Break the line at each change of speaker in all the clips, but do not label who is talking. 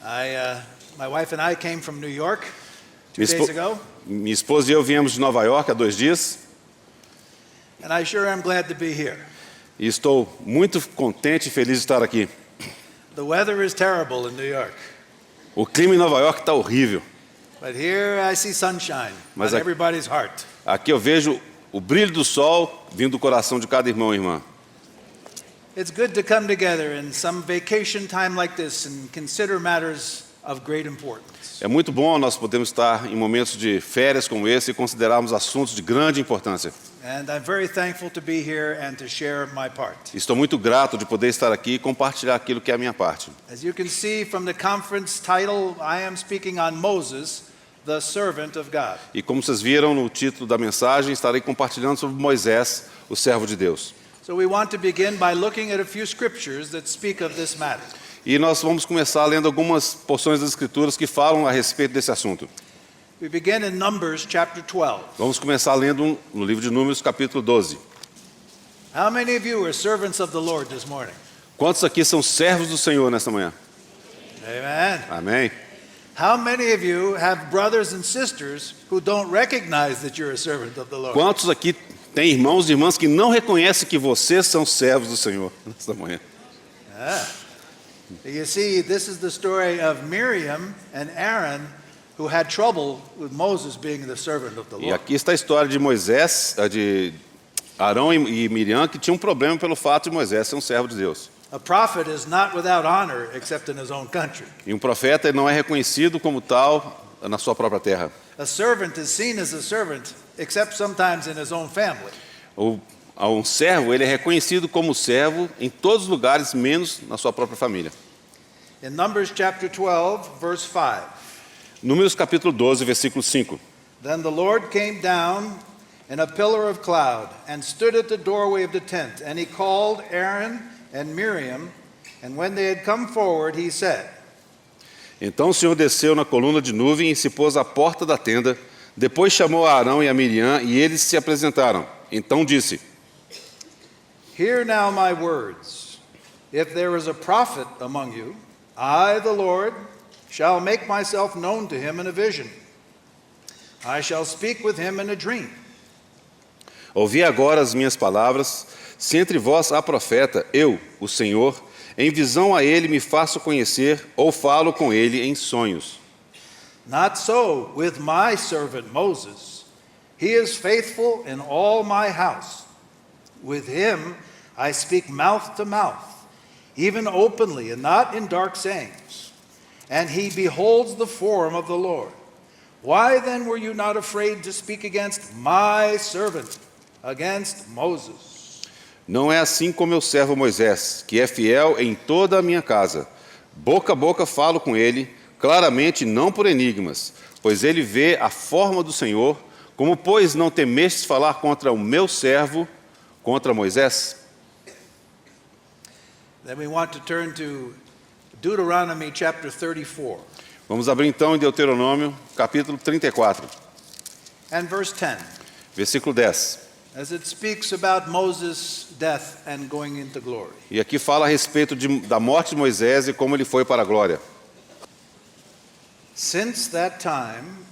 My wife and I came from New York 2
Minha,
days ago,
minha esposa e eu viemos de Nova York há 2 dias
and I sure am glad to be here.
e estou muito contente e feliz de estar aqui.
The weather is terrible in New York,
O clima em Nova York está horrível.
but here I see sunshine
Mas
on
aqui-
everybody's heart.
Aqui eu vejo o brilho do sol vindo do coração de cada irmão e irmã.
It's good to come together in some vacation time like this and consider matters of great importance.
É muito bom nós podermos estar em momentos de férias como esse e considerarmos assuntos de grande importância.
And I'm very thankful to be here and to share my part.
Estou muito grato de poder estar aqui e compartilhar aquilo que é a minha parte.
As you can see from the conference title, I am speaking on Moses, the servant of God.
E como vocês viram no título da mensagem, estarei compartilhando sobre Moisés, o servo de Deus.
So we want to begin by looking at a few scriptures that speak of this matter.
E nós vamos começar lendo algumas porções das Escrituras que falam a respeito desse assunto.
We begin in Numbers chapter 12.
Vamos começar lendo no livro de Números, capítulo 12.
How many of you are servants of the Lord this morning?
Quantos aqui são servos do Senhor nesta manhã?
Amen.
Amém?
How many of you have brothers and sisters who don't recognize that you're a servant of the Lord?
Quantos aqui têm irmãos e irmãs que não reconhecem que vocês são servos do Senhor nesta manhã?
You see, this is the story of Miriam and Aaron who had trouble with Moses being the servant of the
E
Lord.
aqui está a história de Moisés, de Arão e Miriam, que tinham um problema pelo fato de Moisés ser um servo de Deus.
A prophet is not without honor except in his own country.
E um profeta ele não é reconhecido como tal na sua própria terra.
A servant is seen as a servant except sometimes in his own family.
Um servo ele é reconhecido como servo em todos os lugares, menos na sua própria família.
In Numbers chapter 12, verse 5,
Números capítulo 12, versículo 5.
then the Lord came down in a pillar of cloud and stood at the doorway of the tent, and he called Aaron and Miriam, and when they had come forward, he said,
Então o Senhor desceu na coluna de nuvem e se pôs à porta da tenda. Depois chamou a Arão e a Miriam e eles se apresentaram. Então disse:
Hear now my words. If there is a prophet among you, I, the Lord, shall make myself known to him in a vision. I shall speak with him in a dream.
Ouvi agora as minhas palavras. Se entre vós há profeta, eu, o Senhor, em visão a ele me faço conhecer ou falo com ele em sonhos.
Not so with my servant Moses. He is faithful in all my house. With him I speak mouth to mouth, even openly and not in dark sayings. And he beholds the form of the Lord. Why then were you not afraid to speak against my servant, against Moses?
Não é assim com meu servo Moisés, que é fiel em toda a minha casa. Boca a boca falo com ele, claramente não por enigmas, pois ele vê a forma do Senhor. Como, pois, não temestes falar contra o meu servo, contra Moisés?
Then we want to turn to Deuteronomy chapter 34
Vamos abrir então em Deuteronômio, capítulo 34,
and verse 10,
versículo 10.
as it speaks about Moses' death and going into glory.
E aqui fala a respeito da morte de Moisés e como ele foi para a glória.
Since that time,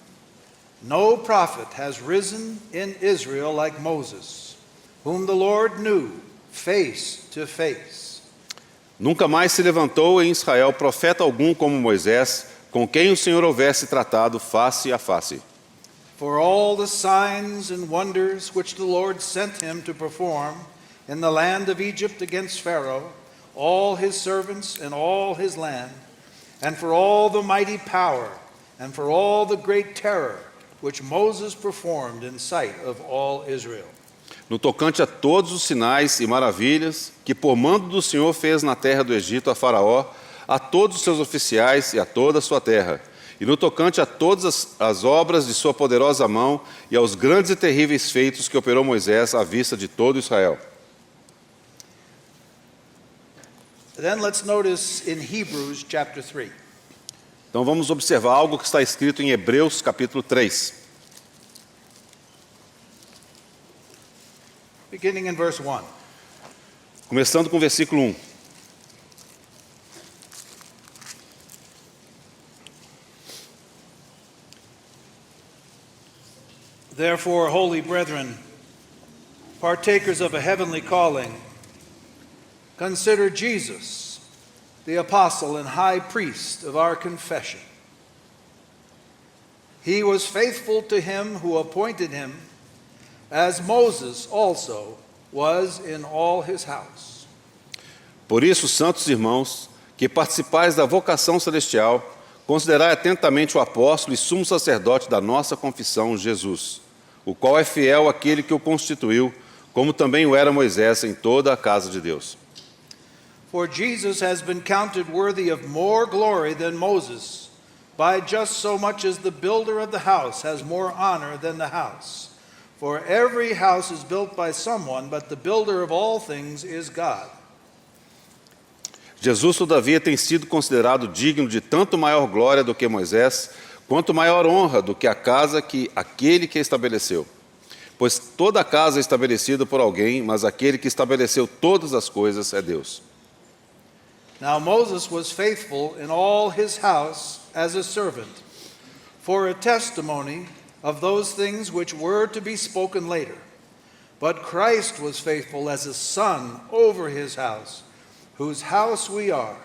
no prophet has risen in Israel like Moses, whom the Lord knew face to face.
Nunca mais se levantou em Israel profeta algum como Moisés, com quem o Senhor houvesse tratado face a face.
For all the signs and wonders which the Lord sent him to perform in the land of Egypt against Pharaoh, all his servants and all his land, and for all the mighty power, and for all the great terror which Moses performed in sight of all Israel.
No tocante a todos os sinais e maravilhas que por mando do Senhor fez na terra do Egito a Faraó, a todos os seus oficiais e a toda a sua terra, e no tocante a todas as obras de sua poderosa mão e aos grandes e terríveis feitos que operou Moisés à vista de todo Israel.
Then let's notice in Hebrews chapter 3.
Então vamos observar algo que está escrito em Hebreus capítulo 3,
Beginning in verse 1.
começando com o versículo 1.
Therefore, holy brethren, partakers of a heavenly calling, consider Jesus, the apostle and high priest of our confession. He was faithful to him who appointed him, as Moses also was in all his house.
Por isso, santos irmãos, que participais da vocação celestial, considerai atentamente o apóstolo e sumo sacerdote da nossa confissão, Jesus, o qual é fiel àquele que o constituiu, como também o era Moisés em toda a casa de Deus.
For Jesus has been counted worthy of more glory than Moses, by just so much as the builder of the house has more honor than the house. For every house is built by someone, but the builder of all things is God.
Jesus, todavia, tem sido considerado digno de tanto maior glória do que Moisés, quanto maior honra do que a casa que aquele que estabeleceu. Pois toda a casa é estabelecida por alguém, mas aquele que estabeleceu todas as coisas é Deus.
Now Moses was faithful in all his house as a servant, for a testimony of those things which were to be spoken later. But Christ was faithful as a son over his house, whose house we are,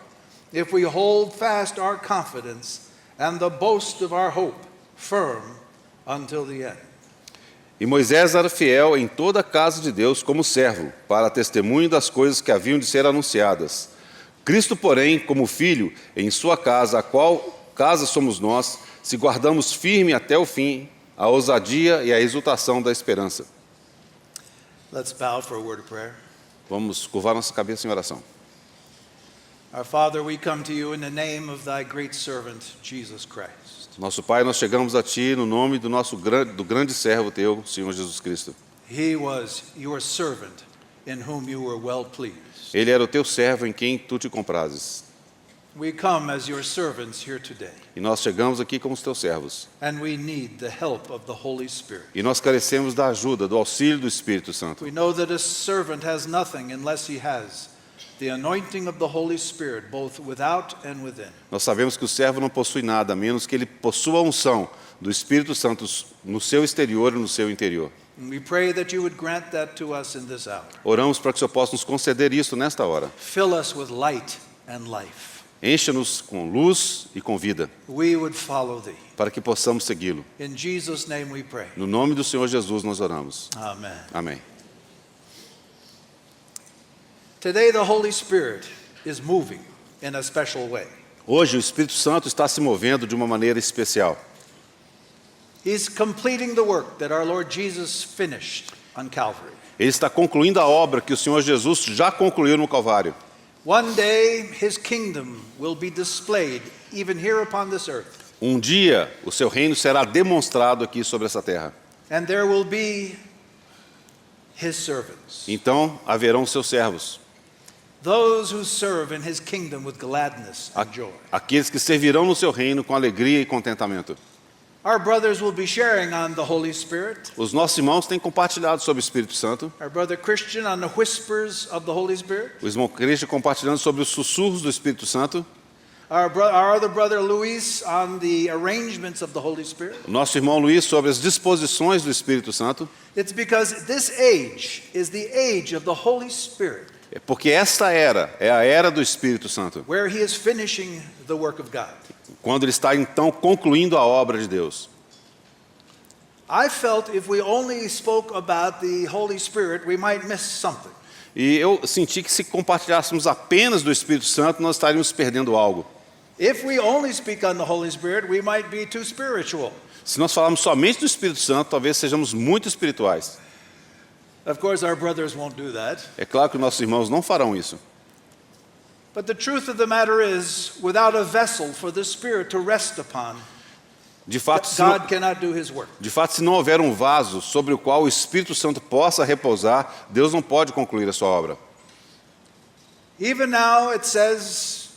if we hold fast our confidence and the boast of our hope firm until the end.
E Moisés era fiel em toda a casa de Deus como servo, para testemunho das coisas que haviam de ser anunciadas. Cristo, porém, como filho, em sua casa, a qual casa somos nós, se guardamos firme até o fim a ousadia e a exultação da esperança.
Let's bow for a word of prayer.
Vamos curvar nossa cabeça em oração.
Our Father, we come to you in the name of thy great servant, Jesus Christ.
Nosso Pai, nós chegamos a Ti no nome do grande servo Teu, Senhor Jesus Cristo.
He was your servant in whom you were well pleased.
Ele era o Teu servo em quem Tu te comprases.
We come as your servants here today,
E nós chegamos aqui como os Teus servos.
and we need the help of the Holy Spirit.
E nós carecemos da ajuda, do auxílio do Espírito Santo.
We know that a servant has nothing unless he has the anointing of the Holy Spirit, both without and within.
Nós sabemos que o servo não possui nada, a menos que ele possua a unção do Espírito Santo no seu exterior e no seu interior.
And we pray that you would grant that to us in this hour.
Oramos para que o Senhor possa nos conceder isso nesta hora.
Fill us with light and life.
Encha-nos com luz e com vida,
We would follow thee.
para que possamos segui-lo.
In Jesus' name we pray.
No nome do Senhor Jesus nós oramos.
Amen.
Amém.
Today the Holy Spirit is moving in a special way.
Hoje o Espírito Santo está se movendo de uma maneira especial.
He's completing the work that our Lord Jesus finished on Calvary.
Ele está concluindo a obra que o Senhor Jesus já concluiu no Calvário.
One day his kingdom will be displayed even here upon this earth.
Um dia o seu reino será demonstrado aqui sobre essa terra.
And there will be his servants,
Então haverão seus servos,
those who serve in his kingdom with gladness and joy.
aqueles que servirão no seu reino com alegria e contentamento.
Our brothers will be sharing on the Holy Spirit.
Os nossos irmãos têm compartilhado sobre o Espírito Santo.
Our brother Christian on the whispers of the Holy Spirit.
O irmão Cristo compartilhando sobre os sussurros do Espírito Santo.
Our other brother Luis on the arrangements of the Holy Spirit.
O nosso irmão Luiz sobre as disposições do Espírito Santo.
It's because this age is the age of the Holy Spirit,
É porque esta era é a era do Espírito Santo,
where he is finishing the work of God.
quando ele está então concluindo a obra de Deus.
I felt if we only spoke about the Holy Spirit, we might miss something.
E eu senti que se compartilhássemos apenas do Espírito Santo, nós estaríamos perdendo algo.
If we only speak on the Holy Spirit, we might be too spiritual.
Se nós falarmos somente do Espírito Santo, talvez sejamos muito espirituais.
Of course, our brothers won't do that.
É claro que nossos irmãos não farão isso.
But the truth of the matter is, without a vessel for the Spirit to rest upon,
De fato,
God cannot do his work.
se não houver um vaso sobre o qual o Espírito Santo possa repousar, Deus não pode concluir a sua obra.
Even now it says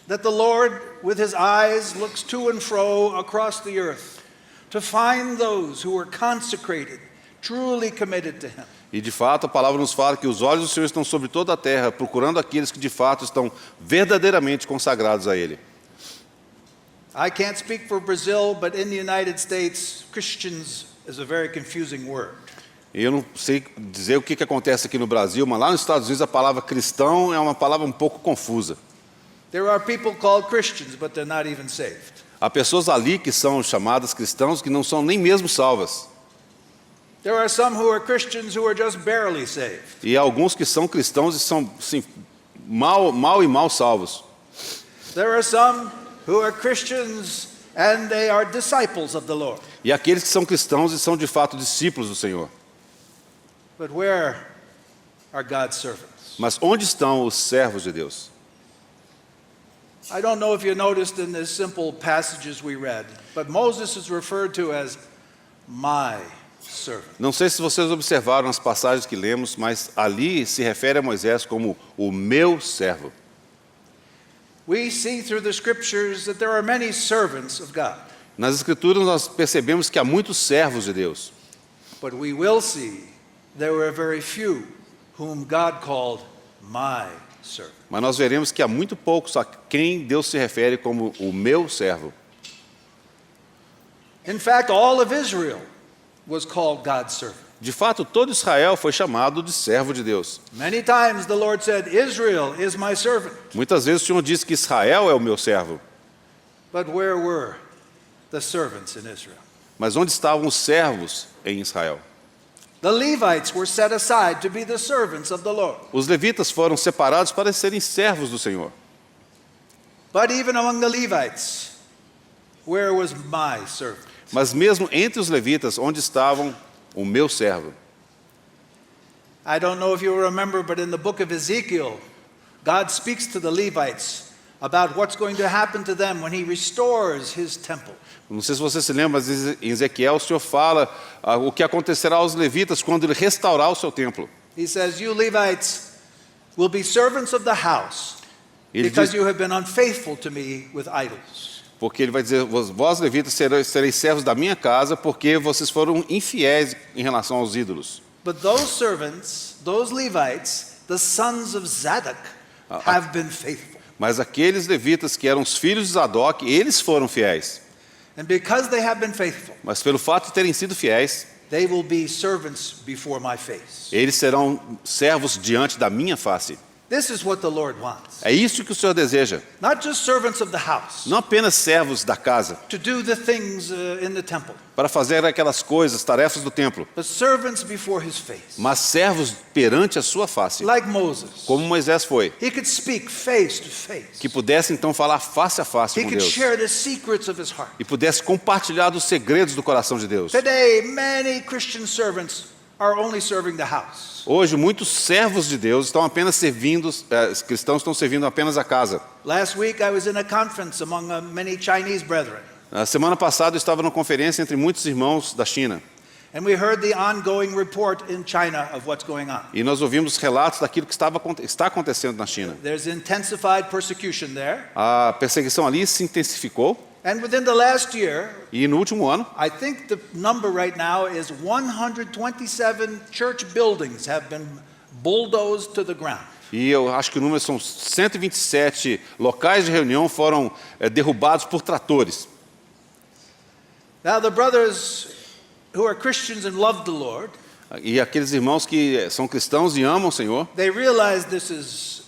that the Lord with his eyes looks to and fro across the earth to find those who are consecrated, truly committed to him.
E de fato a palavra nos fala que os olhos do Senhor estão sobre toda a terra, procurando aqueles que de fato estão verdadeiramente consagrados a Ele.
I can't speak for Brazil, but in the United States, Christians is a very confusing word.
E eu não sei dizer o que acontece aqui no Brasil, mas lá nos Estados Unidos a palavra cristão é uma palavra um pouco confusa.
There are people called Christians, but they're not even saved.
Há pessoas ali que são chamadas cristãos que não são nem mesmo salvas.
There are some who are Christians who are just barely saved.
E há alguns que são cristãos e são sim, mal salvos.
There are some who are Christians and they are disciples of the Lord.
E aqueles que são cristãos e são de fato discípulos do Senhor.
But where are God's servants?
Mas onde estão os servos de Deus?
I don't know if you noticed in these simple passages we read, but Moses is referred to as my servant.
Não sei se vocês observaram as passagens que lemos, mas ali se refere a Moisés como o meu servo.
We see through the scriptures that there are many servants of God,
Nas Escrituras nós percebemos que há muitos servos de Deus.
but we will see there were very few whom God called my servant.
Mas nós veremos que há muito poucos a quem Deus se refere como o meu servo.
In fact, all of Israel was called God's servant.
De fato, todo Israel foi chamado de servo de Deus.
Many times the Lord said, Israel is my servant.
Muitas vezes o Senhor disse que Israel é o meu servo.
But where were the servants in Israel?
Mas onde estavam os servos em Israel?
The Levites were set aside to be the servants of the Lord.
Os levitas foram separados para serem servos do Senhor.
But even among the Levites, where was my servant?
Mas mesmo entre os levitas, onde estavam o meu servo?
I don't know if you remember, but in the book of Ezekiel, God speaks to the Levites about what's going to happen to them when he restores his temple.
Não sei se você se lembra, mas em Ezequiel o Senhor fala o que acontecerá aos levitas quando ele restaurar o seu templo.
He says, you Levites will be servants of the house
Ele
because
diz,
you have been unfaithful to me with idols.
porque ele vai dizer, vós levitas sereis servos da minha casa, porque vocês foram infiéis em relação aos ídolos.
But those servants, those Levites, the sons of Zadok, have been faithful.
Mas aqueles levitas que eram os filhos de Zadok, eles foram fiéis.
And because they have been faithful,
Mas pelo fato de terem sido fiéis,
they will be servants before my face.
eles serão servos diante da minha face.
This is what the Lord wants.
É isso que o Senhor deseja.
Not just servants of the house,
Não apenas servos da casa,
to do the things in the temple,
para fazer aquelas coisas, tarefas do templo,
but servants before his face.
mas servos perante a sua face,
Like Moses.
como Moisés foi,
He could speak face to face.
que pudesse então falar face a face
He
com
could
Deus
share the secrets of his heart.
e pudesse compartilhar dos segredos do coração de Deus.
Today, many Christian servants are only serving the house.
Hoje, muitos servos de Deus estão apenas servindo, cristãos estão servindo apenas a casa.
Last week, I was in a conference among many Chinese brethren,
Na semana passada eu estava numa conferência entre muitos irmãos da China
and we heard the ongoing report in China of what's going on.
e nós ouvimos relatos daquilo que está acontecendo na China.
There's intensified persecution there,
A perseguição ali se intensificou
and within the last year,
e no último ano,
I think the number right now is 127 church buildings have been bulldozed to the ground.
e eu acho que o número são 127 locais de reunião foram derrubados por tratores.
Now, the brothers who are Christians and love the Lord,
E aqueles irmãos que são cristãos e amam o Senhor,
they realize this is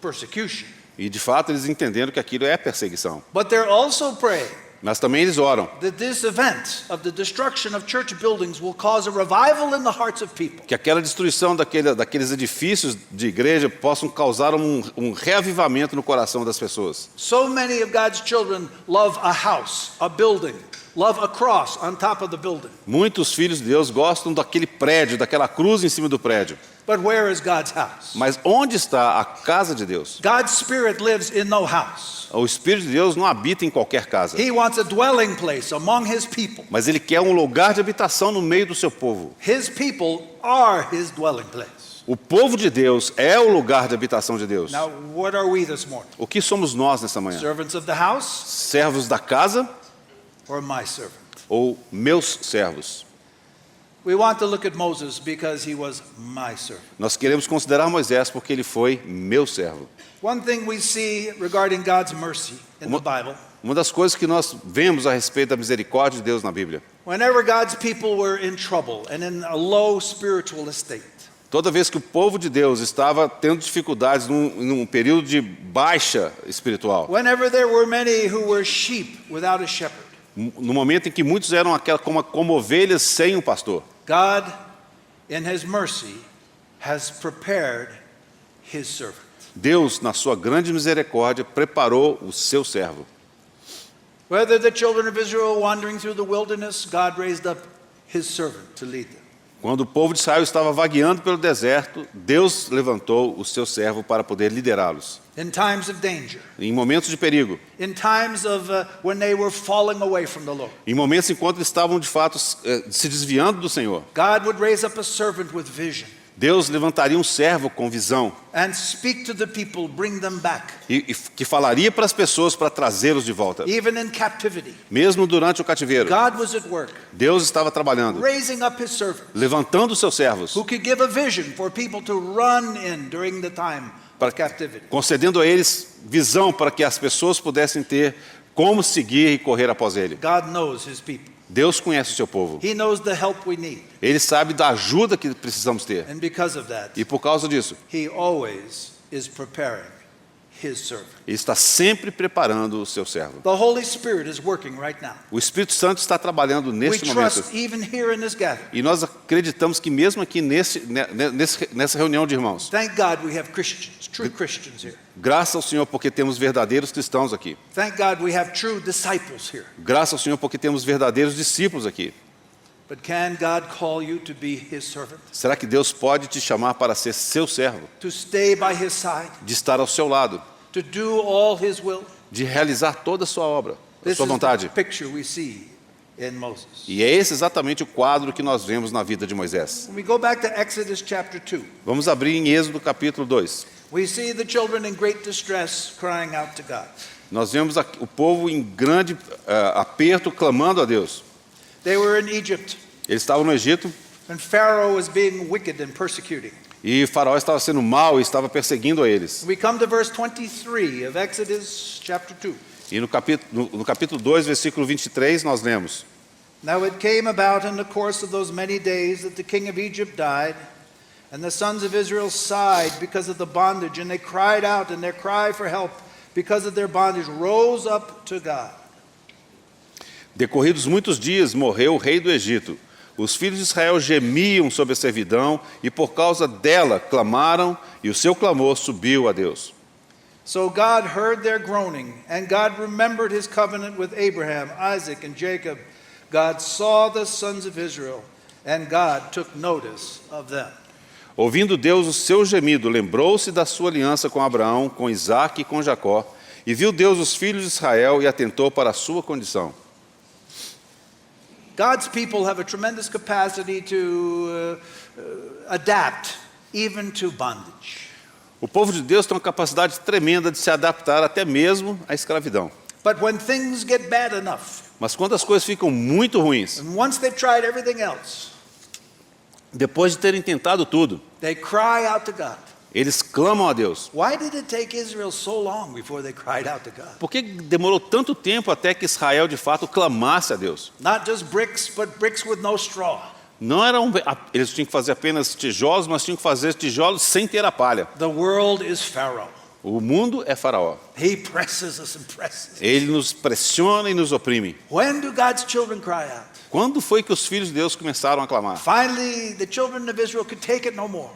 persecution.
e de fato eles entenderam que aquilo é perseguição.
But they're also praying
Mas também eles oram
that this event of the destruction of church buildings will cause a revival in the hearts of people.
que aquela destruição daqueles edifícios de igreja possam causar um reavivamento no coração das pessoas.
So many of God's children love a house, a building, love a cross on top of the building.
Muitos filhos de Deus gostam daquele prédio, daquela cruz em cima do prédio.
But where is God's house?
Mas onde está a casa de Deus?
God's Spirit lives in no house.
O Espírito de Deus não habita em qualquer casa,
He wants a dwelling place among His people.
mas Ele quer um lugar de habitação no meio do seu povo.
His people are His dwelling place.
O povo de Deus é o lugar de habitação de Deus.
Now, what are we this morning?
O que somos nós nessa manhã?
Servants of the house
Servos da casa
or my servant?
ou meus servos?
We want to look at Moses because he was my servant.
Nós queremos considerar Moisés porque ele foi meu servo.
One thing we see regarding God's mercy in the Bible
Uma das coisas que nós vemos a respeito da misericórdia de Deus na Bíblia.
Whenever God's people were in trouble and in a low spiritual estate,
Toda vez que o povo de Deus estava tendo dificuldades num período de baixa espiritual,
whenever there were many who were sheep without a shepherd,
no momento em que muitos eram como ovelhas sem um pastor,
God, in His mercy, has prepared His servant.
Deus, na sua grande misericórdia, preparou o seu servo.
Whether the children of Israel were wandering through the wilderness, God raised up His servant to lead them.
Quando o povo de Israel estava vagueando pelo deserto, Deus levantou o seu servo para poder liderá-los.
In times of danger,
Em momentos de perigo,
in times of when they were falling away from the Lord,
em momentos em que eles estavam de fato se desviando do Senhor,
God would raise up a servant with vision
Deus levantaria um servo com visão
and speak to the people, bring them back,
e que falaria para as pessoas para trazê-los de volta.
even in captivity.
Mesmo durante o cativeiro,
God was at work,
Deus estava trabalhando,
raising up His servants
levantando os seus servos,
who could give a vision for people to run in during the time of captivity.
concedendo a eles visão para que as pessoas pudessem ter como seguir e correr após ele.
God knows His people.
Deus conhece o seu povo.
He knows the help we need.
Ele sabe da ajuda que precisamos ter.
And because of that,
E por causa disso,
He always is preparing His servant.
Ele está sempre preparando o seu servo.
The Holy Spirit is working right now.
O Espírito Santo está trabalhando
We
neste momento.
trust even here in this gathering.
E nós acreditamos que mesmo aqui nessa reunião de irmãos,
Thank God we have Christians, true Christians here.
graças ao Senhor porque temos verdadeiros cristãos aqui.
Thank God we have true disciples here.
Graças ao Senhor porque temos verdadeiros discípulos aqui.
But can God call you to be His servant?
Será que Deus pode te chamar para ser seu servo?
To stay by His side?
De estar ao seu lado?
To do all His will?
De realizar toda a sua obra, a
This
sua
is the
vontade?
picture we see in Moses.
E é esse exatamente o quadro que nós vemos na vida de Moisés.
When we go back to Exodus chapter 2,
Vamos abrir em Êxodo capítulo 2.
we see the children in great distress crying out to God.
Nós vemos o povo em grande aperto clamando a Deus.
They were in Egypt,
Eles estavam no Egito
and Pharaoh was being wicked and persecuting.
e Faraó estava sendo mau e estava perseguindo a eles.
We come to verse 23 of Exodus chapter 2.
E no capítulo 2, versículo 23, nós lemos:
Now it came about in the course of those many days that the king of Egypt died, and the sons of Israel sighed because of the bondage, and they cried out, and their cry for help because of their bondage rose up to God.
Decorridos muitos dias, morreu o rei do Egito. Os filhos de Israel gemiam sob a servidão e por causa dela clamaram, e o seu clamor subiu a Deus.
So God heard their groaning, and God remembered His covenant with Abraham, Isaac, and Jacob. God saw the sons of Israel, and God took notice of them.
Ouvindo Deus o seu gemido, lembrou-se da sua aliança com Abraão, com Isaque e com Jacó, e viu Deus os filhos de Israel e atentou para a sua condição.
God's people have a tremendous capacity to adapt even to bondage.
O povo de Deus tem uma capacidade tremenda de se adaptar até mesmo à escravidão.
But when things get bad enough,
Mas quando as coisas ficam muito ruins,
and once they've tried everything else,
depois de terem tentado tudo,
they cry out to God.
eles clamam a Deus.
Why did it take Israel so long before they cried out to God?
Por que demorou tanto tempo até que Israel de fato clamasse a Deus?
Not just bricks, but bricks with no straw.
Não eram, eles tinham que fazer apenas tijolos, mas tinham que fazer tijolos sem ter a palha.
The world is Pharaoh.
O mundo é Faraó.
He presses us and presses.
Ele nos pressiona e nos oprime.
When do God's children cry out?
Quando foi que os filhos de Deus começaram a clamar?
Finally, the children of Israel could take it no more.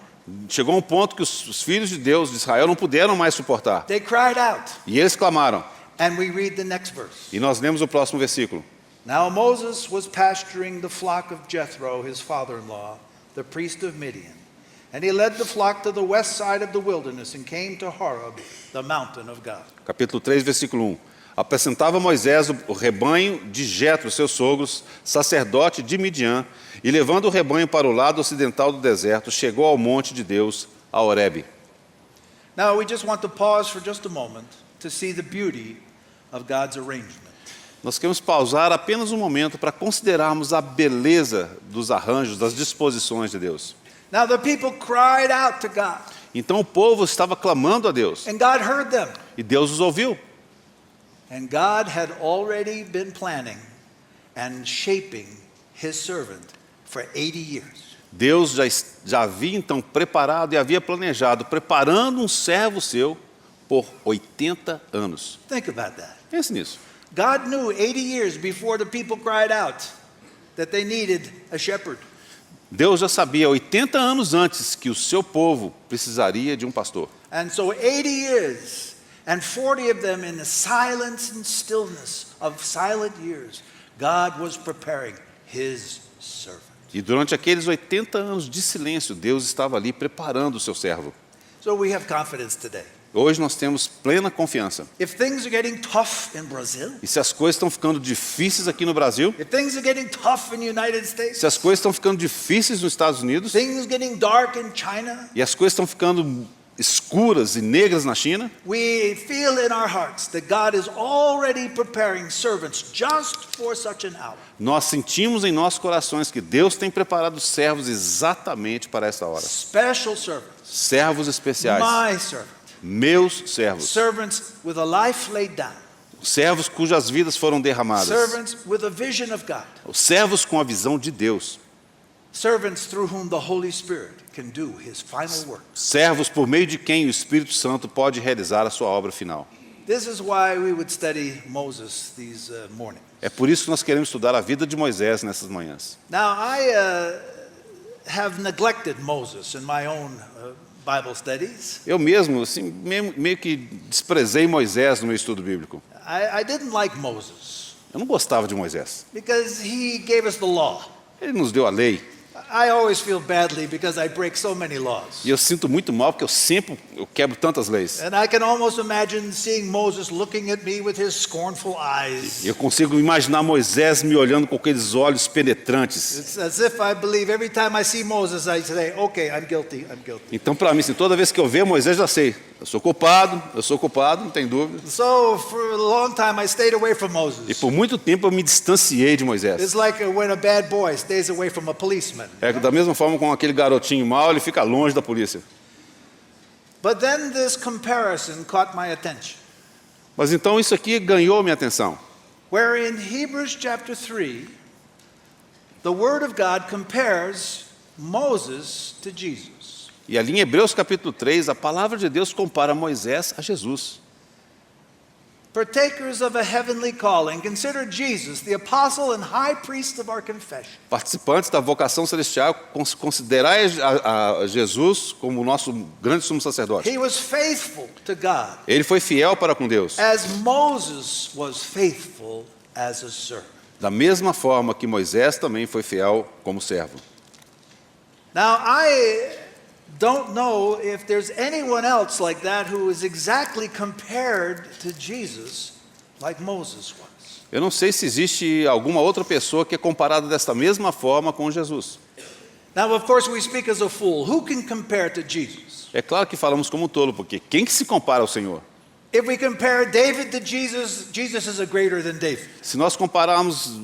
Chegou um ponto que os filhos de Deus de Israel não puderam mais suportar.
They cried out.
E eles clamaram.
And we read the next verse.
E nós lemos o próximo versículo.
Now Moses was pasturing the flock of Jethro, his father-in-law, the priest of Midian. And he led the flock to the west side of the wilderness and came to Horeb, the mountain of God.
Capítulo 3, versículo 1. Apresentava Moisés o rebanho de Jetro, seus sogros, sacerdote de Midian, e levando o rebanho para o lado ocidental do deserto, chegou ao monte de Deus, a Horebe.
Now we just want to pause for just a moment to see the beauty of God's arrangement.
Nós queremos pausar apenas um momento para considerarmos a beleza dos arranjos, das disposições de Deus.
Now the people cried out to God,
Então o povo estava clamando a Deus,
and God heard them.
e Deus os ouviu.
And God had already been planning and shaping his servant for 80 years.
Deus já havia então preparado e havia planejado, preparando um servo seu por 80 anos.
Think about that.
Pense nisso.
God knew 80 years before the people cried out that they needed a shepherd.
Deus já sabia 80 anos antes que o seu povo precisaria de um pastor.
And so 80 years, and 40 of them in the silence and stillness of silent years, God was preparing his servant.
E durante aqueles 80 anos de silêncio, Deus estava ali preparando o seu servo.
So we have confidence today.
Hoje nós temos plena confiança.
If things are getting tough in Brazil,
E se as coisas estão ficando difíceis aqui no Brasil,
if things are getting tough in the United States,
se as coisas estão ficando difíceis nos Estados Unidos,
things getting dark in China,
e as coisas estão ficando escuras e negras na China,
we feel in our hearts that God is already preparing servants just for such an hour.
nós sentimos em nossos corações que Deus tem preparado servos exatamente para essa hora.
Special servants,
Servos especiais,
my servant,
meus servos,
servants with a life laid down,
servos cujas vidas foram derramadas,
servants with a vision of God,
servos com a visão de Deus,
servants through whom the Holy Spirit can do his final work.
servos por meio de quem o Espírito Santo pode realizar a sua obra final.
This is why we would study Moses these mornings.
É por isso que nós queremos estudar a vida de Moisés nessas manhãs.
Now, I have neglected Moses in my own Bible studies.
Eu mesmo, assim, meio que desprezei Moisés no meu estudo bíblico.
I didn't like Moses
Eu não gostava de Moisés.
because he gave us the law.
Ele nos deu a lei.
I always feel badly because I break so many laws.
E eu sinto muito mal porque eu quebro tantas leis.
And I can almost imagine seeing Moses looking at me with his scornful eyes.
E eu consigo imaginar Moisés me olhando com aqueles olhos penetrantes.
It's as if I believe every time I see Moses, I say, okay, I'm guilty, I'm guilty.
Então, para mim, assim, toda vez que eu ver Moisés, já sei. Eu sou culpado, não tem dúvida.
So for a long time, I stayed away from
E
Moses.
por muito tempo eu me distanciei de Moisés.
It's like when a bad boy stays away from a policeman.
É que da mesma forma com aquele garotinho mau, ele fica longe da polícia.
But then this comparison caught my attention.
Mas então isso aqui ganhou minha atenção.
Where in Hebrews chapter 3, the Word of God compares Moses to Jesus.
E ali em Hebreus capítulo 3, a palavra de Deus compara Moisés a Jesus.
Partakers of a heavenly calling, consider Jesus, the apostle and high priest of our confession.
Participantes da vocação celestial, considerai a Jesus como o nosso grande sumo sacerdote.
He was faithful to God,
Ele foi fiel para com Deus,
as Moses was faithful as a servant.
da mesma forma que Moisés também foi fiel como servo.
Now, I don't know if there's anyone else like that who is exactly compared to Jesus like Moses was.
Eu não sei se existe alguma outra pessoa que é comparada desta mesma forma com Jesus.
Now, of course, we speak as a fool. Who can compare to Jesus?
É claro que falamos como tolo, porque quem que se compara ao Senhor?
If we compare David to Jesus, Jesus is a greater than David.
Se nós compararmos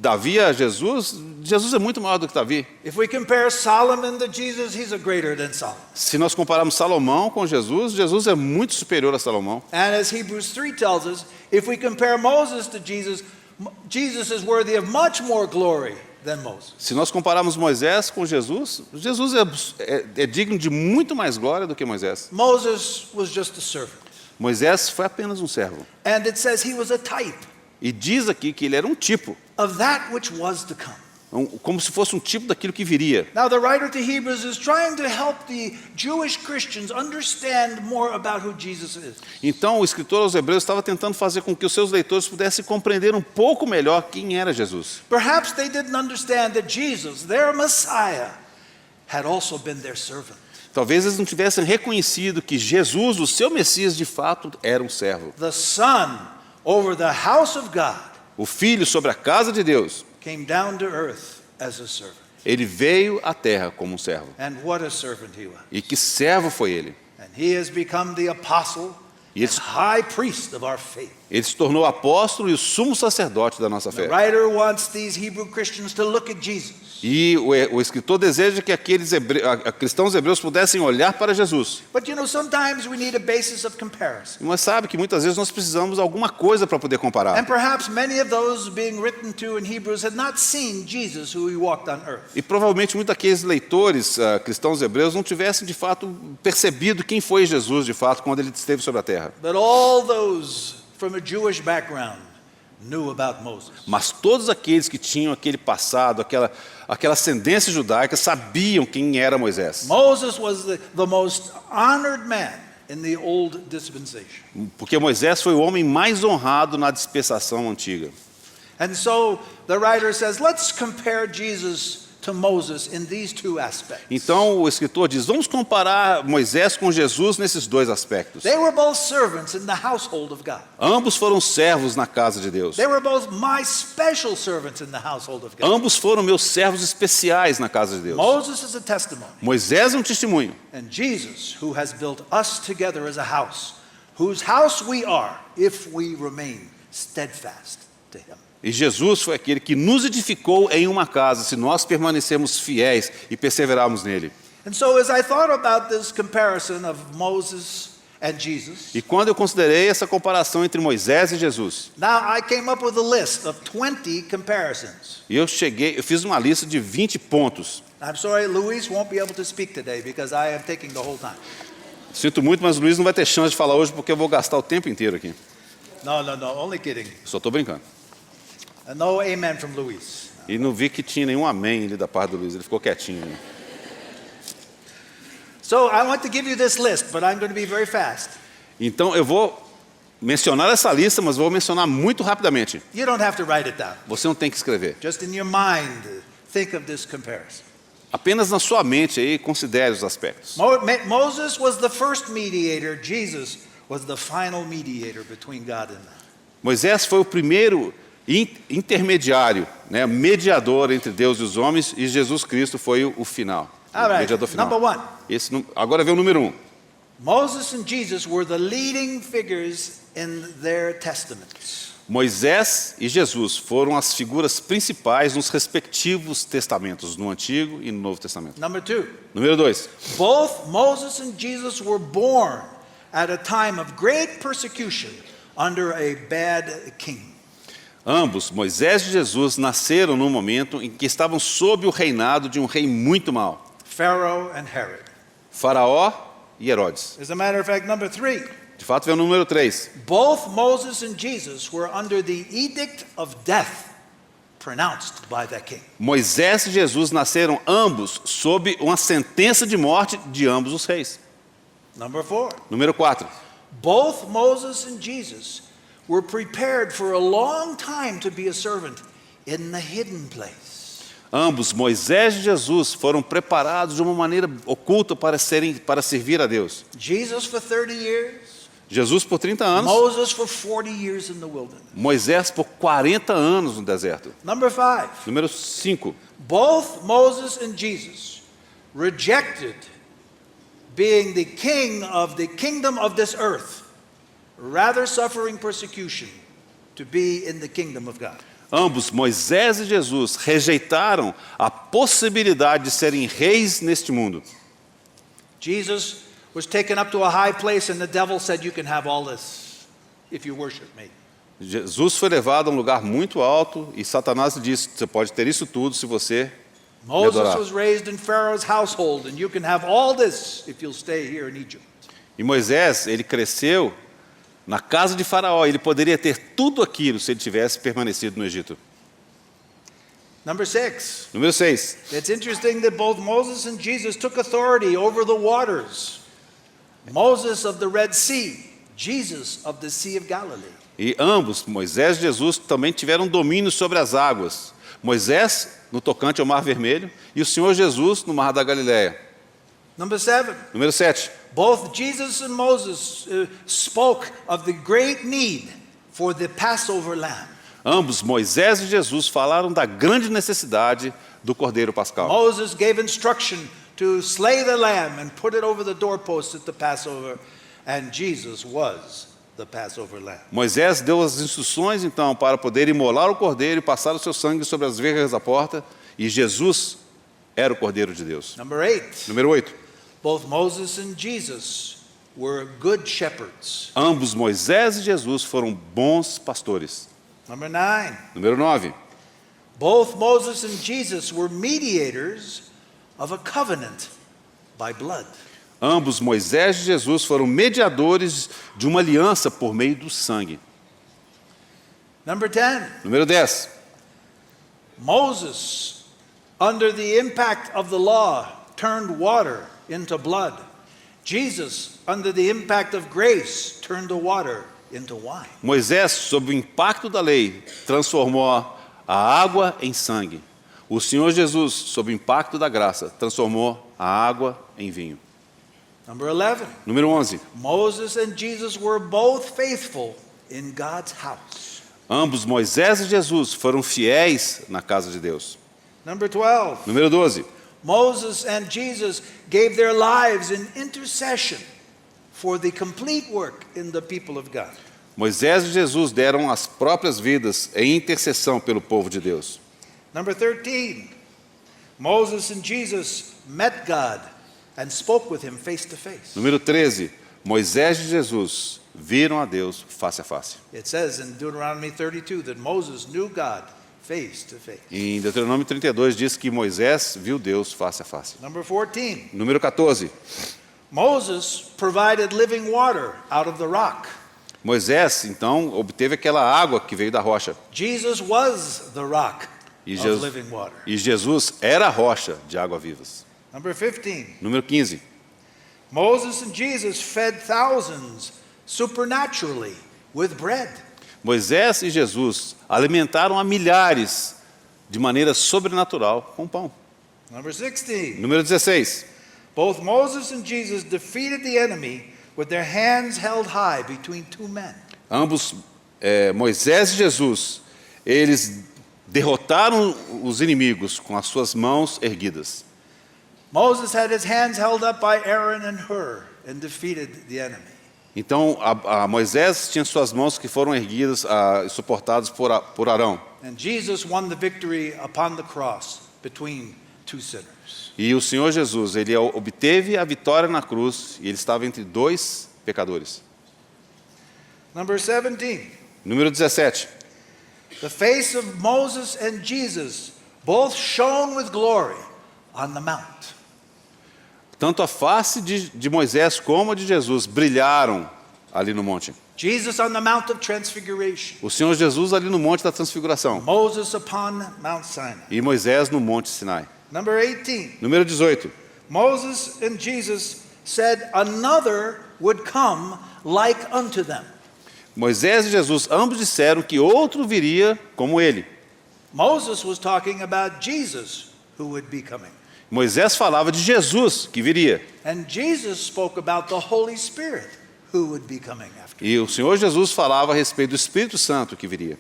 Davi a Jesus, Jesus é muito maior do que Davi.
If we compare Solomon to Jesus, he's a greater than Solomon.
Se nós compararmos Salomão com Jesus, Jesus é muito superior a Salomão.
And as Hebrews 3 tells us, if we compare Moses to Jesus, Jesus is worthy of much more glory than Moses.
Se nós compararmos Moisés com Jesus, Jesus é digno de muito mais glória do que Moisés.
Moses was just a servant.
Moisés foi apenas um servo.
And it says he was a type
E diz aqui que ele era um tipo,
of that which was to come.
como se fosse um tipo daquilo que viria.
Now, the writer to Hebrews is trying to help the Jewish Christians understand more about who Jesus is.
Então, o escritor aos Hebreus estava tentando fazer com que os seus leitores pudessem compreender um pouco melhor quem era Jesus.
Perhaps they didn't understand that Jesus, their Messiah, had also been their servant.
Talvez eles não tivessem reconhecido que Jesus, o seu Messias, de fato era um servo.
The Son over the house of God
O Filho sobre a casa de Deus,
came down to earth as a servant.
ele veio à terra como um servo.
And what a servant he was.
E que servo foi ele?
And he has become the apostle
E
and
ele,
high priest of our faith.
Ele se tornou apóstolo e o sumo sacerdote da nossa
The
fé.
writer wants these Hebrew Christians to look at Jesus.
E o escritor deseja que aqueles cristãos hebreus pudessem olhar para Jesus.
But sometimes we need a basis of comparison.
Mas sabe que muitas vezes nós precisamos de alguma coisa para poder comparar.
And perhaps many of those being written to in Hebrews had not seen Jesus who he walked on earth.
E provavelmente muitos daqueles leitores cristãos hebreus não tivessem de fato percebido quem foi Jesus de fato quando ele esteve sobre a terra.
But all those from a Jewish background knew about Moses.
Mas todos aqueles que tinham aquele passado, aquela ascendência judaica, sabiam quem era Moisés.
Moses was the most honored man in the old dispensation.
Porque Moisés foi o homem mais honrado na dispensação antiga.
And so the writer says, let's compare Jesus to Moses in these two aspects.
Então o escritor diz, vamos comparar Moisés com Jesus nesses dois aspectos.
They were both servants in the household of God.
Ambos foram servos na casa de Deus.
They were both my special servants in the household of God.
Ambos foram meus servos especiais na casa de Deus.
Moses is a testimony.
Moisés é um testemunho.
And Jesus, who has built us together as a house, whose house we are if we remain steadfast to him.
E Jesus foi aquele que nos edificou em uma casa, se nós permanecermos fiéis e perseverarmos nele.
And so as I thought about this comparison of Moses and Jesus,
E quando eu considerei essa comparação entre Moisés e Jesus,
now I came up with a list of 20 comparisons.
eu fiz uma lista de 20 pontos.
I'm sorry, Luis won't be able to speak today because I am taking the whole time.
Sinto muito, mas o Luiz não vai ter chance de falar hoje porque eu vou gastar o tempo inteiro aqui.
No, only kidding.
Só estou brincando.
No amen from Luis.
E não vi que tinha nenhum amém ali da parte do Luiz, ele ficou quietinho. Né?
So I want to give you this list, but I'm going to be very fast.
Então eu vou mencionar essa lista, mas vou mencionar muito rapidamente.
You don't have to write it down.
Você não tem que escrever.
Just in your mind, think of this comparison.
Apenas na sua mente aí, considere os aspectos.
Moses was the first mediator. Jesus was the final mediator between God and man.
Moisés foi o primeiro intermediário, né, mediador entre Deus e os homens, e Jesus Cristo foi o final,
All
o
right,
mediador final.
number one.
Agora vem o número 1.
Moses and Jesus were the leading figures in their testaments.
Moisés e Jesus foram as figuras principais nos respectivos testamentos, no Antigo e no Novo Testamento.
Number two,
Número 2.
both Moses and Jesus were born at a time of great persecution under a bad king.
Ambos, Moisés e Jesus, nasceram num momento em que estavam sob o reinado de um rei muito mau,
Pharaoh and Herod.
Faraó e Herodes.
As a matter of fact, number three,
De fato, vem o número 3.
both Moses and Jesus were under the edict of death pronounced by that king.
Moisés e Jesus nasceram ambos sob uma sentença de morte de ambos os reis.
Number four,
Número 4.
both Moses and Jesus were prepared for a long time to be a servant in the hidden place.
Ambos, Moisés e Jesus, foram preparados de uma maneira oculta para servir a Deus.
Jesus for 30 years,
Jesus por 30 anos,
Moses for 40 years in the wilderness.
Moisés por 40 anos no deserto.
Number five,
Número 5.
both Moses and Jesus rejected being the king of the kingdom of this earth, rather suffering persecution to be in the kingdom of God.
Ambos, Moisés e Jesus, rejeitaram a possibilidade de serem reis neste mundo.
Jesus was taken up to a high place and the devil said, you can have all this if you worship me.
Jesus foi levado a um lugar muito alto e Satanás lhe disse, você pode ter isso tudo se você me
Moses
adorar.
was raised in Pharaoh's household and you can have all this if you'll stay here in Egypt.
E Moisés, ele cresceu na casa de Faraó, ele poderia ter tudo aquilo se ele tivesse permanecido no Egito.
Number six,
Número 6.
it's interesting that both Moses and Jesus took authority over the waters. Moses of the Red Sea, Jesus of the Sea of Galilee.
E ambos, Moisés e Jesus, também tiveram domínio sobre as águas. Moisés no tocante ao Mar Vermelho e o Senhor Jesus no Mar da Galileia.
Number seven,
Número 7.
both Jesus and Moses spoke of the great need for the Passover lamb.
Ambos, Moisés e Jesus, falaram da grande necessidade do Cordeiro Pascal.
Moses gave instruction to slay the lamb and put it over the doorpost at the Passover, and Jesus was the Passover lamb.
Moisés deu as instruções, então, para poder imolar o cordeiro e passar o seu sangue sobre as vergas da porta, e Jesus era o Cordeiro de Deus.
Number 8,
Número 8.
both Moses and Jesus were good shepherds.
Ambos, Moisés e Jesus, foram bons pastores.
Number 9,
Número 9.
both Moses and Jesus were mediators of a covenant by blood.
Ambos, Moisés e Jesus, foram mediadores de uma aliança por meio do sangue.
Number 10,
Número 10.
Moses, under the impact of the law, turned water into blood. Jesus, under the impact of grace, turned the water into wine.
Moisés, sob o impacto da lei, transformou a água em sangue. O Senhor Jesus, sob o impacto da graça, transformou a água em vinho.
Number 11,
Número 11.
Moses and Jesus were both faithful in God's house.
Ambos, Moisés e Jesus, foram fiéis na casa de Deus.
Number 12,
Número 12.
Moses and Jesus gave their lives in intercession for the complete work in the people of God.
Moisés e Jesus deram as próprias vidas em intercessão pelo povo de Deus.
Number 13, Moses and Jesus met God and spoke with him face to face.
Número 13. Moisés e Jesus viram a Deus face a face.
It says in Deuteronomy 32 that Moses knew God face to face.
Em Deuteronômio 32 diz que Moisés viu Deus face a face.
Number 14,
Número 14.
Moses provided living water out of the rock.
Moisés, então, obteve aquela água que veio da rocha.
Jesus was the rock
E
of
Jesus,
living water.
e Jesus era a rocha de água vivas.
Number 15,
Número 15.
Moses and Jesus fed thousands supernaturally with bread.
Moisés e Jesus alimentaram a milhares de maneira sobrenatural com pão.
Number 16,
Número 16.
both Moses and Jesus defeated the enemy with their hands held high between two men.
Ambos, Moisés e Jesus, eles derrotaram os inimigos com as suas mãos erguidas.
Moses had his hands held up by Aaron and Hur and defeated the enemy.
Então, Moisés tinha suas mãos que foram erguidas e suportadas por Arão.
And Jesus won the victory upon the cross between two sinners.
E o Senhor Jesus, ele obteve a vitória na cruz e ele estava entre dois pecadores.
Number 17,
Número 17.
the face of Moses and Jesus both shone with glory on the mount.
Tanto a face de Moisés como a de Jesus brilharam ali no monte.
Jesus on the Mount of Transfiguration,
O Senhor Jesus ali no monte da transfiguração
Moses upon Mount Sinai.
e Moisés no monte Sinai.
Number 18,
Número 18.
Moses and Jesus said another would come like unto them.
Moisés e Jesus ambos disseram que outro viria como ele.
Moses was talking about Jesus who would be coming.
Moisés falava de Jesus que viria.
And Jesus spoke about the Holy Spirit who would be coming after.
E o Senhor Jesus falava a respeito do Espírito Santo que viria.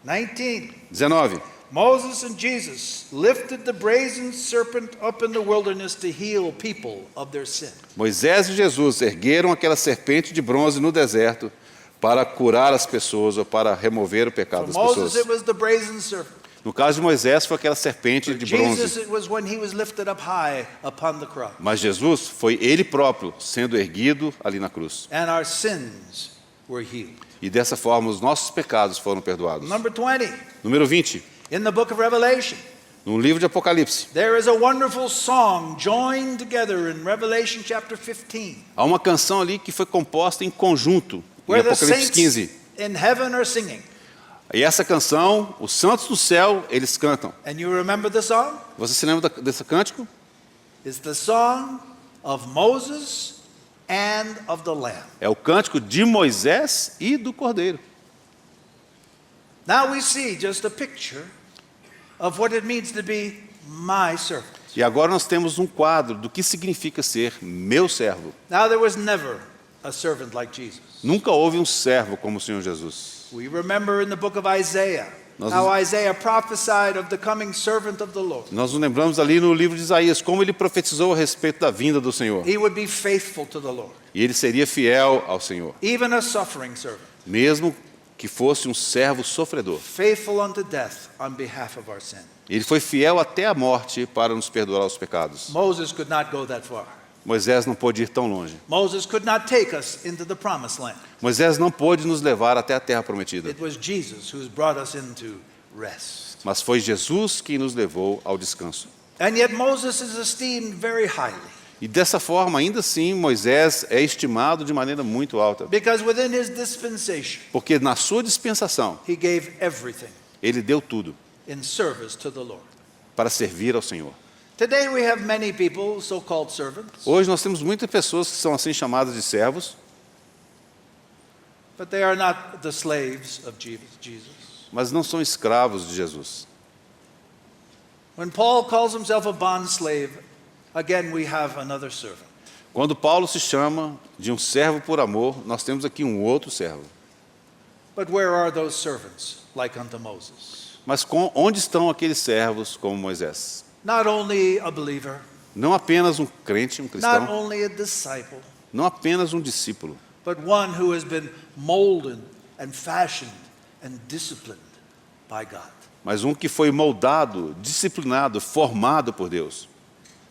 19,
19.
Moses and Jesus lifted the brazen serpent up in the wilderness to heal people of their sin.
Moisés e Jesus ergueram aquela serpente de bronze no deserto para curar as pessoas ou para remover o pecado
For
das
Moses,
pessoas.
it was the brazen serpent.
No caso de Moisés foi aquela serpente de
Jesus,
bronze.
it was when he was lifted up high upon the cross.
Mas Jesus foi ele próprio sendo erguido ali na cruz.
And our sins were healed.
E dessa forma os nossos pecados foram perdoados.
Number 20,
Número 20.
in the book of Revelation,
No livro de Apocalipse,
there is a wonderful song joined together in Revelation chapter 15,
há uma canção ali que foi composta em conjunto, em
where the
Apocalipse
saints
15.
in heaven are singing.
E essa canção, os santos do céu, eles cantam.
And you remember the song?
Você se lembra desse cântico?
It's the song of Moses and of the Lamb.
É o cântico de Moisés e do Cordeiro.
Now we see just a picture of what it means to be my servant.
E agora nós temos um quadro do que significa ser meu servo.
Now there was never a servant like Jesus.
Nunca houve um servo como o Senhor Jesus.
We remember in the book of Isaiah How Isaiah prophesied of the coming servant of the Lord.
Nós nos lembramos ali no livro de Isaías como ele profetizou a respeito da vinda do Senhor.
He would be faithful to the Lord,
E ele seria fiel ao Senhor,
even a suffering servant,
mesmo que fosse um servo sofredor.
faithful unto death on behalf of our sin.
Ele foi fiel até a morte para nos perdoar os pecados.
Moses could not go that far.
Moisés não pôde ir tão longe.
Moses could not take us into the promised land.
Moisés não pôde nos levar até a terra prometida.
It was Jesus who's brought us into rest.
Mas foi Jesus quem nos levou ao descanso.
And yet Moses is esteemed very highly,
E dessa forma, ainda assim, Moisés é estimado de maneira muito alta.
because within his dispensation,
Porque na sua dispensação,
he gave everything
ele deu tudo
in service to the Lord.
para servir ao Senhor.
Today we have many people, so-called servants,
Hoje nós temos muitas pessoas que são assim chamadas de servos,
but they are not the slaves of Jesus.
mas não são escravos de Jesus.
When Paul calls himself a bond slave, again we have another servant.
Quando Paulo se chama de um servo por amor, nós temos aqui um outro servo.
But where are those servants like unto Moses?
Mas onde estão aqueles servos como Moisés?
Not only a believer,
Não apenas um crente, um
not
cristão,
only a disciple,
não apenas um discípulo,
but one who has been molded and fashioned and disciplined by God.
mas um que foi moldado, disciplinado, formado por Deus.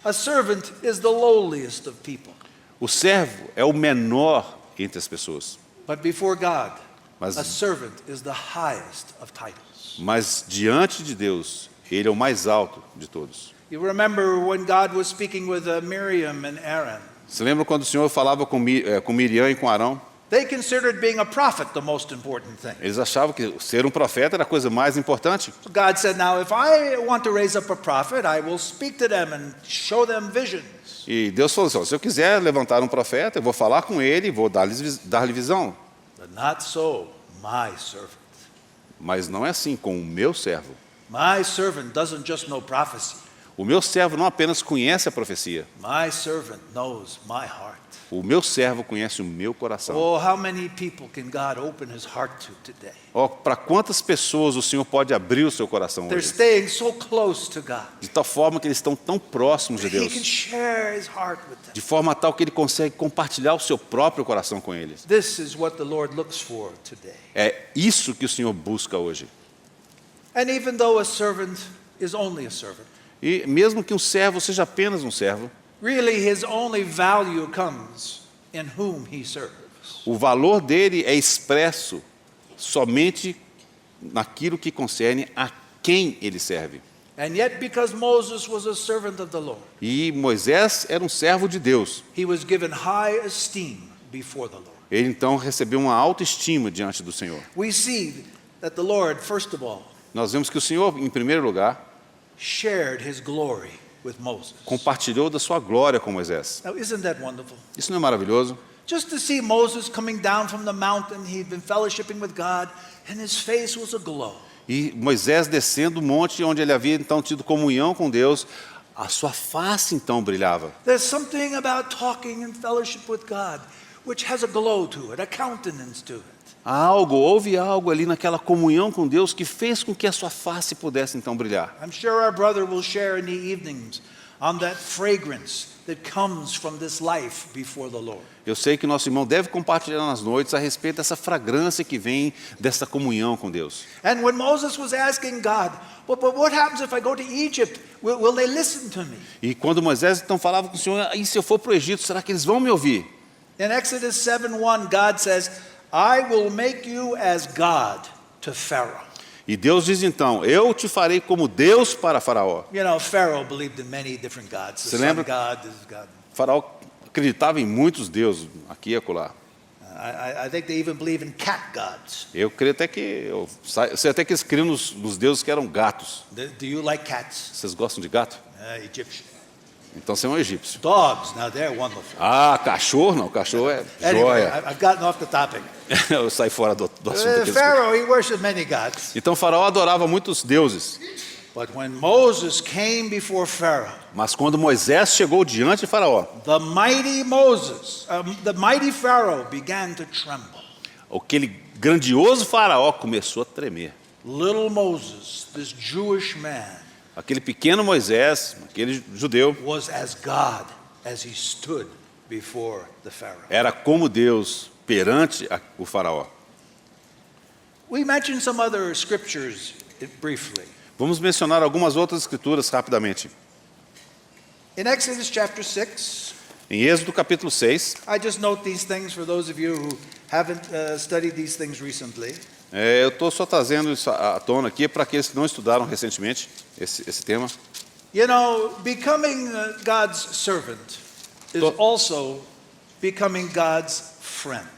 A servant is the lowliest of people,
O servo é o menor entre as pessoas,
but before God,
Mas-
a servant is the highest of titles.
mas diante de Deus, ele é o mais alto de todos.
You remember when God was speaking with Miriam and Aaron?
Você lembra quando o Senhor falava com Miriam e com Arão?
They considered being a prophet the most important thing.
Eles achavam que ser um profeta era a coisa mais importante.
So God said, now if I want to raise up a prophet, I will speak to them and show them visions.
E Deus falou assim, ó, se eu quiser levantar um profeta, eu vou falar com ele e vou dar-lhe visão.
But not so, my servant.
Mas não é assim com o meu servo.
My servant doesn't just know prophecy.
O meu servo não apenas conhece a profecia,
My servant knows my heart.
o meu servo conhece o meu coração.
Oh, how many people can God open his heart to today?
Ó, para quantas pessoas o Senhor pode abrir o seu coração
They're
hoje?
staying so close to God.
De tal forma que eles estão tão próximos de
He can
Deus,
share his heart with them.
de forma tal que ele consegue compartilhar o seu próprio coração com eles.
This is what the Lord looks for today.
É isso que o Senhor busca hoje.
And even though a servant is only a servant,
E mesmo que um servo seja apenas um servo,
really his only value comes in whom he serves.
o valor dele é expresso somente naquilo que concerne a quem ele serve.
And yet, because Moses was a servant of the Lord,
E Moisés era um servo de Deus.
he was given high esteem before the Lord.
Ele então recebeu uma autoestima diante do Senhor.
We see that the Lord, first of all,
Nós vemos que o Senhor, em primeiro lugar,
shared his glory with Moses.
compartilhou da sua glória com Moisés.
Now, isn't that wonderful?
Isso não é maravilhoso?
Just to see Moses coming down from the mountain, he'd been fellowshipping with God, and his face was aglow.
E Moisés descendo o monte onde ele havia então tido comunhão com Deus, a sua face então brilhava.
There's something about talking and fellowship with God which has a glow to it, a countenance to it.
Houve algo ali naquela comunhão com Deus que fez com que a sua face pudesse então brilhar.
I'm sure our brother will share in the evenings on that fragrance that comes from this life before the Lord.
Eu sei que nosso irmão deve compartilhar nas noites a respeito dessa fragrância que vem dessa comunhão com Deus.
And when Moses was asking God, but what happens if I go to Egypt? Will they listen to me?
E quando Moisés então falava com o Senhor, e se eu for para o Egito, será que eles vão me ouvir?
In Exodus 7:1, God says, I will make you as God to Pharaoh.
E Deus diz então, eu te farei como Deus para Faraó.
You know, Pharaoh believed in many different gods. The
Você
sun
lembra?
God, this God.
Faraó acreditava em muitos deuses, aqui e acolá.
I think they even believe in cat gods.
Eu creio até que, eu sei até que eles criam nos deuses que eram gatos.
Do you like cats?
Vocês gostam de gato?
Egyptian.
Então você é um egípcio.
Dogs, now they're wonderful.
Ah, cachorro não, cachorro é
Anyway,
joia.
I've gotten off the topic.
Eu saí fora do assunto aqui.
Pharaoh, he worshipped many gods.
Então Faraó adorava muitos deuses.
But when Moses came before Pharaoh,
Mas quando Moisés chegou diante de Faraó,
the mighty Moses, the mighty Pharaoh began to tremble.
aquele grandioso Faraó começou a tremer.
Little Moses, this Jewish man,
Aquele pequeno Moisés, aquele judeu,
was as God as he stood before the Pharaoh.
era como Deus perante o faraó.
We mentioned some other scriptures briefly.
Vamos mencionar algumas outras escrituras rapidamente.
In Exodus chapter 6,
Em Êxodo capítulo 6,
I just note these things for those of you who haven't studied these things recently.
eu estou só trazendo isso à tona aqui para aqueles que não estudaram recentemente esse tema.
You know, becoming God's servant is
To-
also becoming God's friend.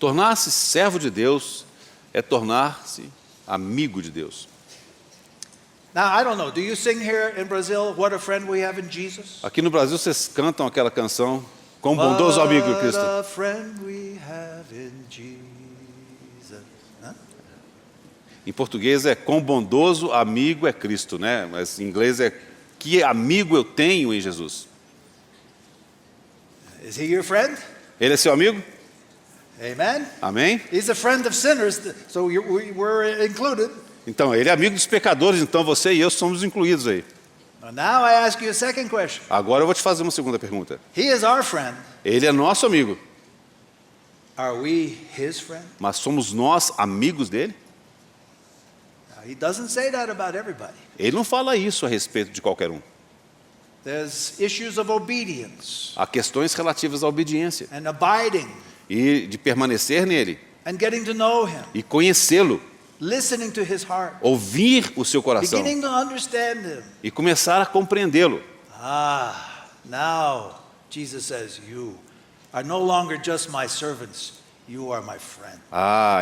Tornar-se servo de Deus é tornar-se amigo de Deus.
Now, I don't know, do you sing here in Brazil, What a Friend We Have in Jesus?
Aqui no Brasil vocês cantam aquela canção, Quão bondoso amigo
What
Cristo.
a friend we have in Jesus. Huh?
Em português é Quão bondoso amigo é Cristo, né? Mas em inglês é Que amigo eu tenho em Jesus.
Is he your friend?
Ele é seu amigo?
Amen.
Amém?
He's a friend of sinners, so we're included.
Então, ele é amigo dos pecadores, então você e eu somos incluídos aí.
Now I ask you a second question.
Agora eu vou te fazer uma segunda pergunta.
He is our friend.
Ele é nosso amigo,
Are we his friend?
mas somos nós amigos dele?
Now, he doesn't say that about everybody.
Ele não fala isso a respeito de qualquer um.
There's issues of obedience
Há questões relativas à obediência
and abiding
e de permanecer nele
and getting to know him,
e conhecê-lo,
listening to his heart,
ouvir o seu coração
beginning to understand him.
e começar a compreendê-lo.
Now Jesus says, you are no longer just my servants, you are my friend.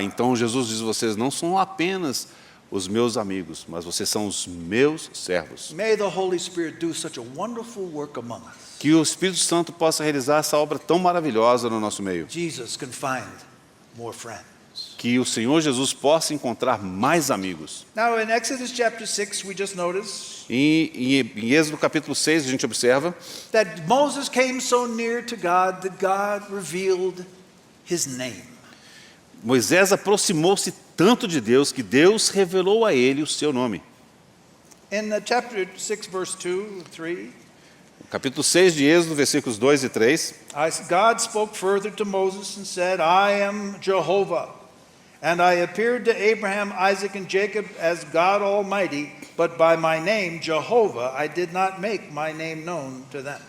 Então Jesus diz: vocês não são apenas os meus amigos, mas vocês são os meus servos.
May the Holy Spirit do such a wonderful work among us.
Que o Espírito Santo possa realizar essa obra tão maravilhosa no nosso meio.
Jesus can find more friends.
Que o Senhor Jesus possa encontrar mais amigos.
Now in Exodus chapter 6, we just noticed
Em Êxodo capítulo 6, a gente observa
that Moses came so near to God that God revealed his name.
Moisés aproximou-se tanto de Deus que Deus revelou a ele o seu nome.
In chapter 6, verse 2, 3,
Capítulo 6 de Êxodo, versículos 2 e 3.
God spoke further to Moses and said, I am Jehovah, and I appeared to Abraham, Isaac, and Jacob as God Almighty, but by my name, Jehovah, I did not make my name known to them.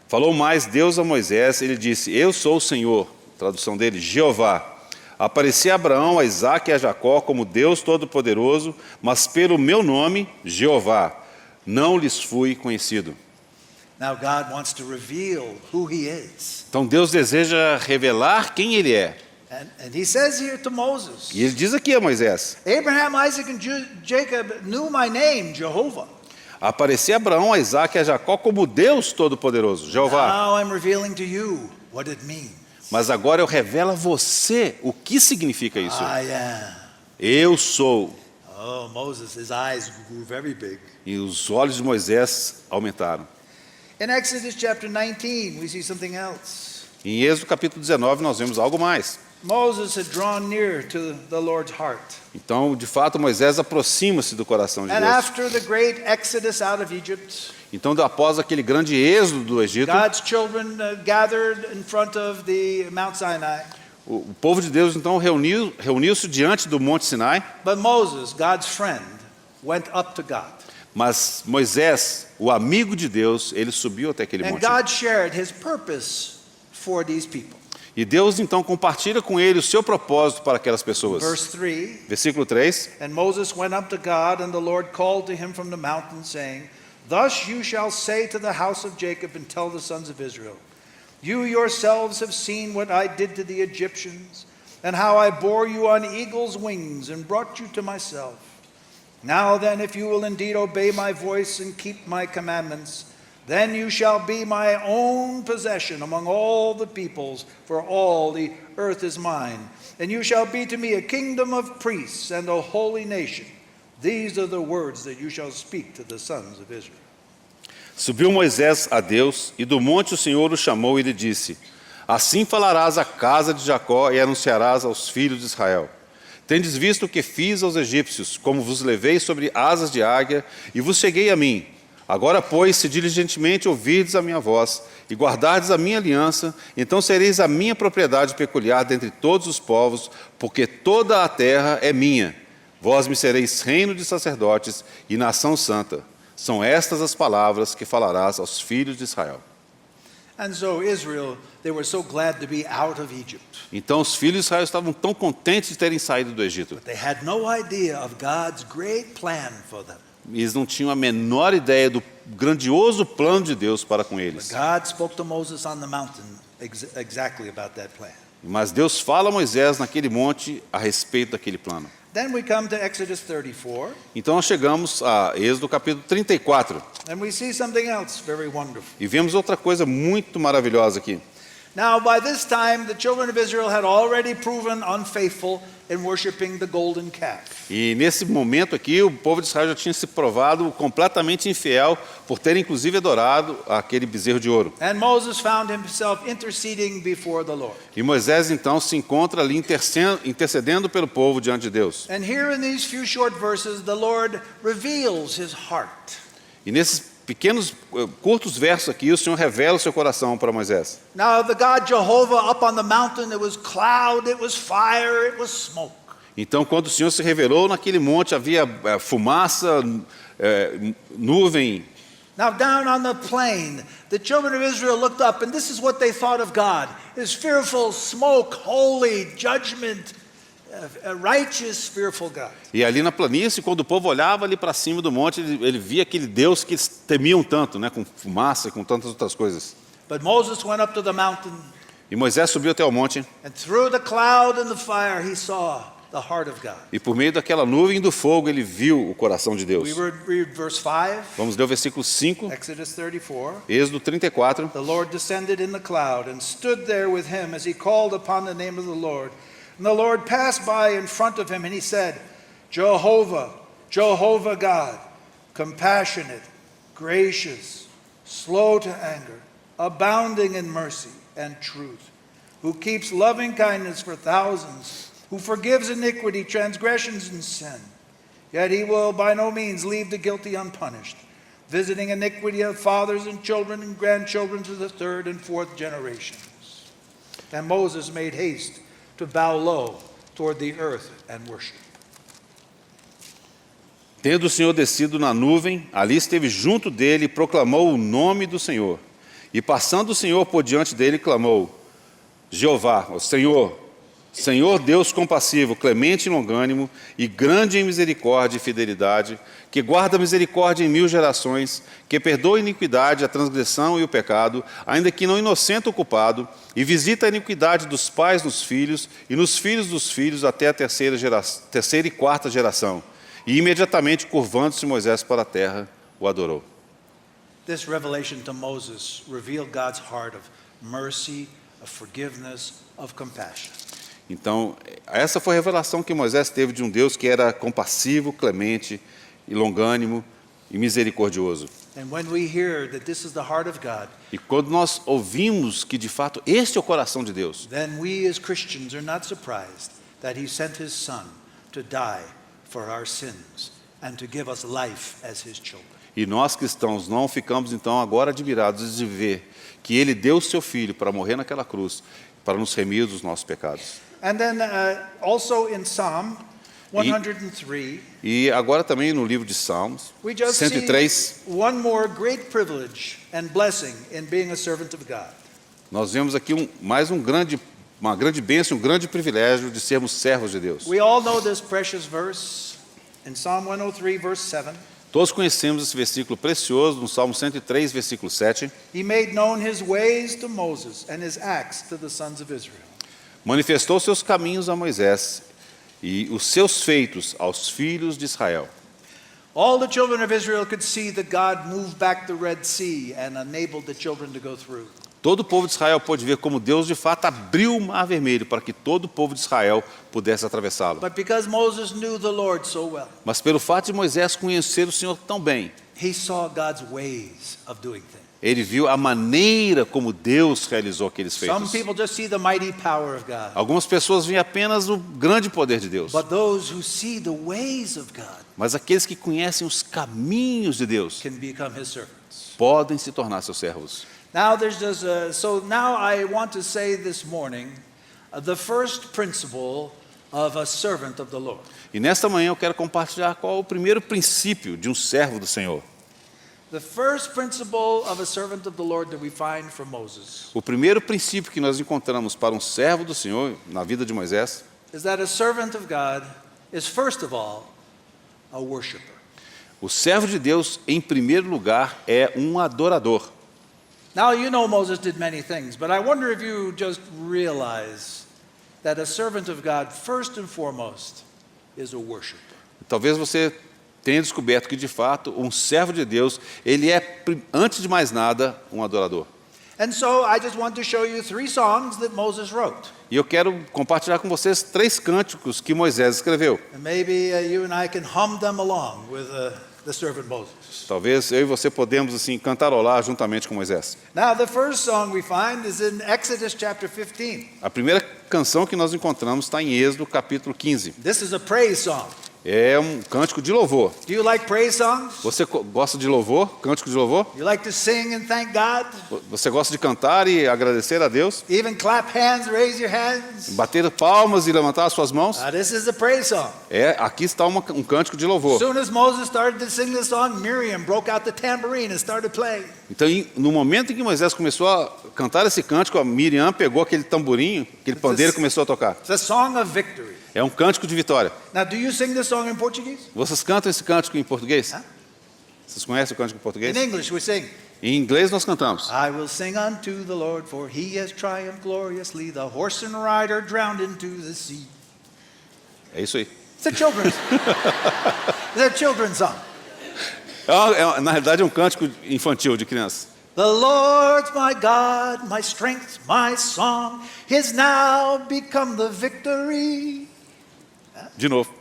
Falou mais Deus a Moisés, ele disse: Eu sou o Senhor, tradução dele, Jeová. Apareci a Abraão, a Isaque e a Jacó como Deus Todo-Poderoso, mas pelo meu nome, Jeová, não lhes fui conhecido.
Now God wants to reveal who he is.
Então Deus deseja revelar quem ele é.
And he says here to Moses,
E ele diz aqui a Moisés:
Abraham, Isaac, and Jacob knew my name, Jehovah.
Apareci a Abraão, a Isaque e a Jacó como Deus Todo-Poderoso, Jeová.
Now I'm revealing to you what it means.
Mas agora eu revelo a você o que significa isso.
I am.
Eu sou.
Oh, Moses, his eyes grew very big.
E os olhos de Moisés aumentaram.
In Exodus chapter 19, we see something else.
Em Êxodo capítulo 19 nós vemos algo mais.
Moses had drawn near to the Lord's heart.
Então, de fato, Moisés aproxima-se do coração de
And
Deus.
after the great exodus out of Egypt,
Então, após aquele grande êxodo do Egito,
God's children gathered in front of the Mount Sinai.
o povo de Deus então reuniu-se diante do Monte Sinai,
But Moses, God's friend, went up to God.
mas Moisés, o amigo de Deus, ele subiu até aquele
And
monte.
God shared his purpose for these people.
E Deus então compartilha com ele o seu propósito para aquelas pessoas.
Verse 3,
Versículo 3.
and Moses went up to God, and the Lord called to him from the mountain, saying, Thus you shall say to the house of Jacob and tell the sons of Israel, You yourselves have seen what I did to the Egyptians, and how I bore you on eagle's wings and brought you to myself. Now then, if you will indeed obey my voice and keep my commandments, then you shall be my own possession among all the peoples, for all the earth is mine. And you shall be to me a kingdom of priests and a holy nation. These are the words that you shall speak to the sons of Israel.
Subiu Moisés a Deus, e do monte o Senhor o chamou e lhe disse: Assim falarás à casa de Jacó e anunciarás aos filhos de Israel: Tendes visto o que fiz aos egípcios, como vos levei sobre asas de águia, e vos cheguei a mim. Agora, pois, se diligentemente ouvirdes a minha voz, e guardardes a minha aliança, então sereis a minha propriedade peculiar dentre todos os povos, porque toda a terra é minha. Vós me sereis reino de sacerdotes e nação santa. São estas as palavras que falarás aos filhos de Israel.
And so Israel, they were so glad to be out of Egypt.
Então os filhos de Israel estavam tão contentes de terem saído do Egito.
But they had no idea of God's great plan for them.
Eles não tinham a menor ideia do grandioso plano de Deus para com
But
eles.
God spoke to Moses on the mountain exactly about that plan.
Mas Deus fala a Moisés naquele monte a respeito daquele plano.
Then we come to Exodus 34,
Então nós chegamos a Êxodo capítulo 34
and we see something else very wonderful.
e vemos outra coisa muito maravilhosa aqui.
Now, by this time, the children of Israel had already proven unfaithful in worshiping the golden calf.
E nesse momento aqui, o povo de Israel já tinha se provado completamente infiel por ter inclusive adorado aquele bezerro de ouro.
And Moses found himself interceding before the Lord.
E Moisés então se encontra ali intercedendo pelo povo diante de Deus.
And here in these few short verses, the Lord reveals his heart.
E nesses pequenos, curtos versos aqui, o Senhor revela o seu coração para Moisés.
Now, the God Jehovah up on the mountain, it was cloud, it was fire, it was smoke.
Então, quando o Senhor se revelou naquele monte, havia fumaça, nuvem.
Now, down on the plain, the children of Israel looked up, and this is what they thought of God: His fearful, smoke, holy, judgment, a righteous, fearful God.
E ali na planície, quando o povo olhava ali para cima do monte, ele via aquele Deus que eles temiam tanto, né, com fumaça, com tantas outras coisas.
But Moses went up to the mountain,
E Moisés subiu até o monte,
and through the cloud and the fire, he saw the heart of God.
e por meio daquela nuvem do fogo, ele viu o coração de Deus.
We read verse 5,
Vamos ler o versículo 5,
Exodus 34.
Êxodo 34.
The Lord descended in the cloud and stood there with him as he called upon the name of the Lord. And the Lord passed by in front of him, and he said, Jehovah, Jehovah God, compassionate, gracious, slow to anger, abounding in mercy and truth, who keeps loving kindness for thousands, who forgives iniquity, transgressions, and sin. Yet he will by no means leave the guilty unpunished, visiting iniquity of fathers and children and grandchildren to the third and fourth generations. And Moses made haste to bow low toward the earth and worship.
Tendo o Senhor descido na nuvem, ali esteve junto dele e proclamou o nome do Senhor. E passando o Senhor por diante dele, clamou, Jeová, o Senhor, Senhor Deus compassivo, clemente e longânimo, e grande em misericórdia e fidelidade, que guarda misericórdia em 1000 gerações, que perdoa a iniquidade, a transgressão e o pecado, ainda que não inocente o culpado, e visita a iniquidade dos pais nos filhos, e nos filhos dos filhos até a terceira e quarta geração. E imediatamente, curvando-se Moisés para a terra, o adorou.
This revelation to Moses revealed God's heart of mercy, of forgiveness, of compassion.
Então, essa foi a revelação que Moisés teve de um Deus que era compassivo, clemente e longânimo e misericordioso.
And when we hear that this is the heart of God,
E quando nós ouvimos que de fato este é o coração de Deus,
then we as Christians are not surprised that he sent his son to die for our sins and to give us life as his children.
e nós cristãos não ficamos então agora admirados de ver que ele deu o seu filho para morrer naquela cruz, para nos remir dos nossos pecados.
And then also in Psalm 103,
E agora também no livro de Salmos,
we just
103,
see one more great privilege and blessing in being a servant of God.
nós vemos aqui uma grande bênção, um grande privilégio de sermos servos de Deus.
We all know this precious verse in Psalm 103, verse 7.
Todos conhecemos esse versículo precioso no Salmo 103, versículo 7.
He made known his ways to Moses and his acts to the sons of Israel.
Manifestou seus caminhos a Moisés e os seus feitos aos filhos de Israel.
All the children of Israel could see that God moved back the Red Sea and enabled the children to go through.
Todo o povo de Israel pôde ver como Deus de fato abriu o mar vermelho para que todo o povo de Israel pudesse atravessá-lo.
But because Moses knew the Lord so well,
Mas pelo fato de Moisés conhecer o Senhor tão bem,
he saw God's ways of doing things.
Ele viu a maneira como Deus realizou aqueles
Some
feitos.
people just see the mighty power of God.
Algumas pessoas veem apenas o grande poder de Deus.
But those who see the ways of God
Mas aqueles que conhecem os caminhos de Deus
can become his servants.
podem se tornar seus servos.
Now there's just so now I want to say this morning the first principle of a servant of the Lord.
E nesta manhã eu quero compartilhar qual é o primeiro princípio de um servo do Senhor.
The first principle of a servant of the Lord that we find from Moses
O primeiro princípio que nós encontramos para um servo do Senhor na vida de Moisés
is that a servant of God is first of all a worshiper.
O servo de Deus, em primeiro lugar, é um adorador.
Now you know Moses did many things, but I wonder if you just realize that a servant of God first and foremost is a worshiper.
Talvez você tenha descoberto que, de fato, um servo de Deus, ele é, antes de mais nada, um adorador.
And so I just want to show you 3 songs that Moses wrote.
E eu quero compartilhar com vocês 3 cânticos que Moisés escreveu.
And maybe you and I can hum them along with the servant Moses.
Talvez eu e você podemos, assim, cantarolar juntamente com Moisés.
Now the first song we find is in Exodus chapter 15.
A primeira canção que nós encontramos está em Êxodo, capítulo 15.
This is a praise song.
É um cântico de louvor.
Do you like praise songs?
Você gosta de louvor? Cântico de louvor?
You like to sing and thank God?
Você gosta de cantar e agradecer a Deus?
Even clap hands, raise your hands?
Bater palmas e levantar as suas mãos?
This is a praise song.
Aqui está um cântico de
As
louvor.
soon as Moses started to sing this song, Miriam broke out the tambourine and started playing.
Então, no momento em que Moisés começou a cantar esse cântico, a Miriam pegou aquele tamborinho, aquele pandeiro e começou a tocar.
It's a song of victory.
É um cântico de vitória.
Now, do you sing this song in Portuguese?
Vocês cantam esse cântico em português? Vocês conhecem o cântico em português?
In English, we sing.
Em inglês nós cantamos.
I will sing unto the Lord, for he has triumphed gloriously. The horse and rider drowned into the sea.
É isso aí.
It's a children's, it's a children's song.
Na realidade é um cântico infantil de criança.
The Lord's my God, my strength, my song. He's now become the victory.
De novo.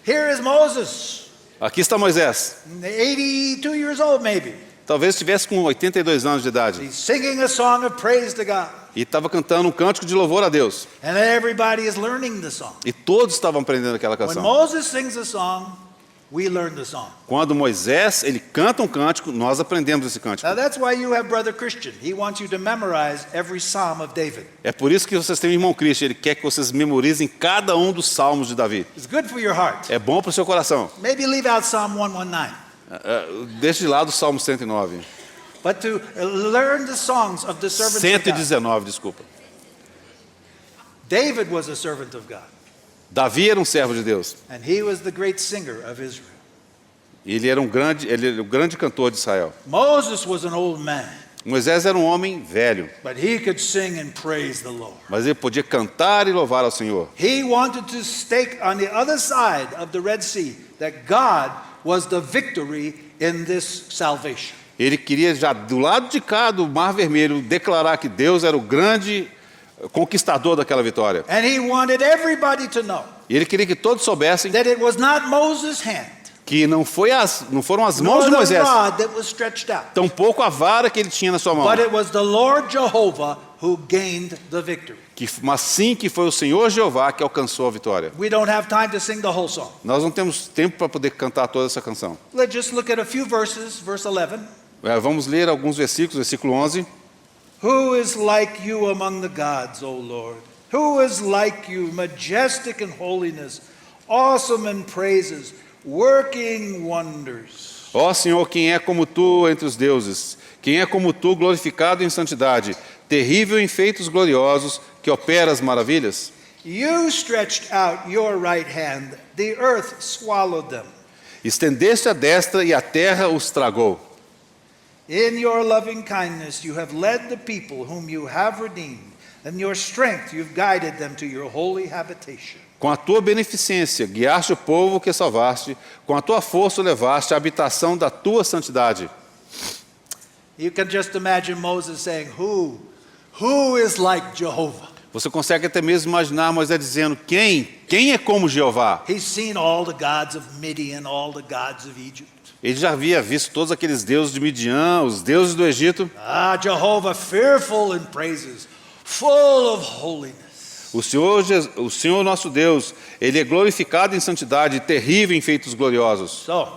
Here is Moses,
Aqui está Moisés.
82 years old maybe.
Talvez estivesse com 82 anos de idade.
He's singing a song of praise to God.
E estava cantando um cântico de louvor a Deus.
And everybody is learning the song.
E todos estavam aprendendo aquela
When
canção.
Moses sings a song, we learn the song.
Quando Moisés, ele canta um cântico, nós aprendemos esse cântico.
Now that's why you have Brother Christian. He wants you to memorize every psalm of David.
É por isso que vocês têm o irmão Cristo. Ele quer que vocês memorizem cada um dos salmos de Davi.
It's good for your heart.
É bom para o seu coração.
Maybe leave out Psalm 119.
Deixe de lado o Salmo 109.
But to learn the songs of the servants of God.
119, desculpa.
David was a servant of God.
Davi era um servo de Deus.
And he was the great singer of Israel.
Ele era um grande cantor de Israel.
Moses was an old man,
Moisés era um homem velho,
but he could sing and praise the Lord.
mas ele podia cantar e louvar ao Senhor.
He wanted to stake on the other side of the Red Sea that God was the victory in this salvation.
Ele queria já do lado de cá do Mar Vermelho declarar que Deus era o grande conquistador daquela vitória.
And he wanted everybody to know
E ele queria que todos soubessem
that it was not Moses' hand,
que não foram as mãos
nor
de
the
Moisés,
rod that was stretched out,
tampouco a vara que ele tinha na sua mão,
but it was the Lord Jehovah who gained the victory.
mas sim que foi o Senhor Jeová que alcançou a vitória.
We don't have time to sing the whole song.
Nós não temos tempo para poder cantar toda essa canção.
Let's just look at a few verses. Verse 11.
Vamos ler alguns versículos, versículo 11.
Who is like you among the gods, O Lord? Who is like you, majestic in holiness, awesome in praises, working wonders?
Ó Senhor, quem é como tu entre os deuses? Quem é como tu, glorificado em santidade, terrível em feitos gloriosos, que opera as maravilhas?
You stretched out your right hand, the earth swallowed them.
Estendeste a destra e a terra os tragou.
In your loving kindness you have led the people whom you have redeemed, and your strength you've guided them to your holy habitation.
Com a tua beneficência, guiaste o povo que salvaste, com a tua força o levaste à habitação da tua santidade.
You can just imagine Moses saying, Who is like Jehovah?
Você consegue até mesmo imaginar Moisés dizendo, quem é como Jeová?
He's seen all the gods of Midian, all the gods of Egypt.
Ele já havia visto todos aqueles deuses de Midian, os deuses do Egito.
Ah, Jehovah, fearful in praises, full of holiness.
O Senhor nosso Deus, Ele é glorificado em santidade e terrível em feitos gloriosos.
So,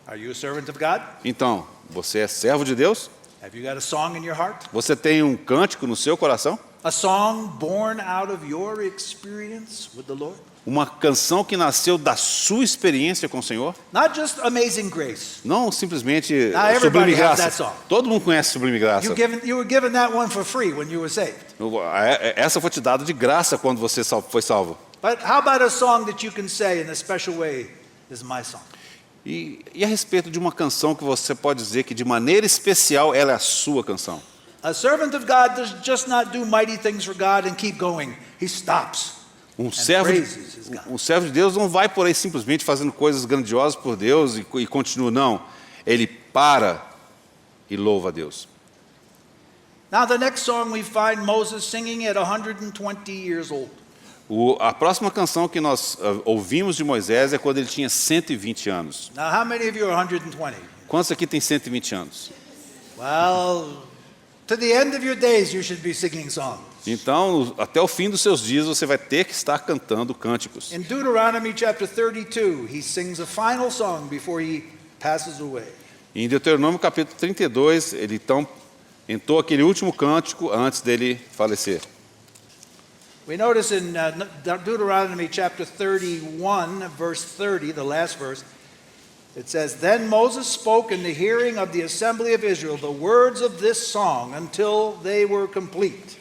are you a servant of God?
Então, você é servo de Deus?
Have you got a song in your heart?
Você tem um cântico no seu coração?
A song born out of your experience with the Lord?
Uma canção que nasceu da sua experiência com o Senhor?
Not just Amazing Grace.
Não simplesmente
everybody
Sublime
has that
Graça.
song.
Todo mundo conhece Sublime Graça.
You were given that one for free when you were saved.
Essa foi te dada de graça quando você foi salvo.
But how about a song that you can say in a special way, this is my song?
E a respeito de uma canção que você pode dizer que de maneira especial ela é a sua canção?
A servant of God does just not do mighty things for God and keep going. He stops.
Um servo de Deus não vai por aí simplesmente fazendo coisas grandiosas por Deus e continua, não. Ele para e louva a Deus.
Now the next song we find Moses singing at 120 years old.
A próxima canção que nós ouvimos de Moisés é quando ele tinha 120 anos.
Now how many of you are 120?
Quantos aqui tem 120 anos?
Well, to the end of your days you should be singing songs.
Então, até o fim dos seus dias, você vai ter que estar cantando cânticos.
In Deuteronomy chapter 32, he sings a final song before he passes away.
Em Deuteronômio capítulo 32, ele então entoa aquele último cântico antes dele falecer.
We notice in Deuteronomy chapter 31, verse 30, the last verse, it says, Then Moses spoke in the hearing of the assembly of Israel the words of this song until they were complete.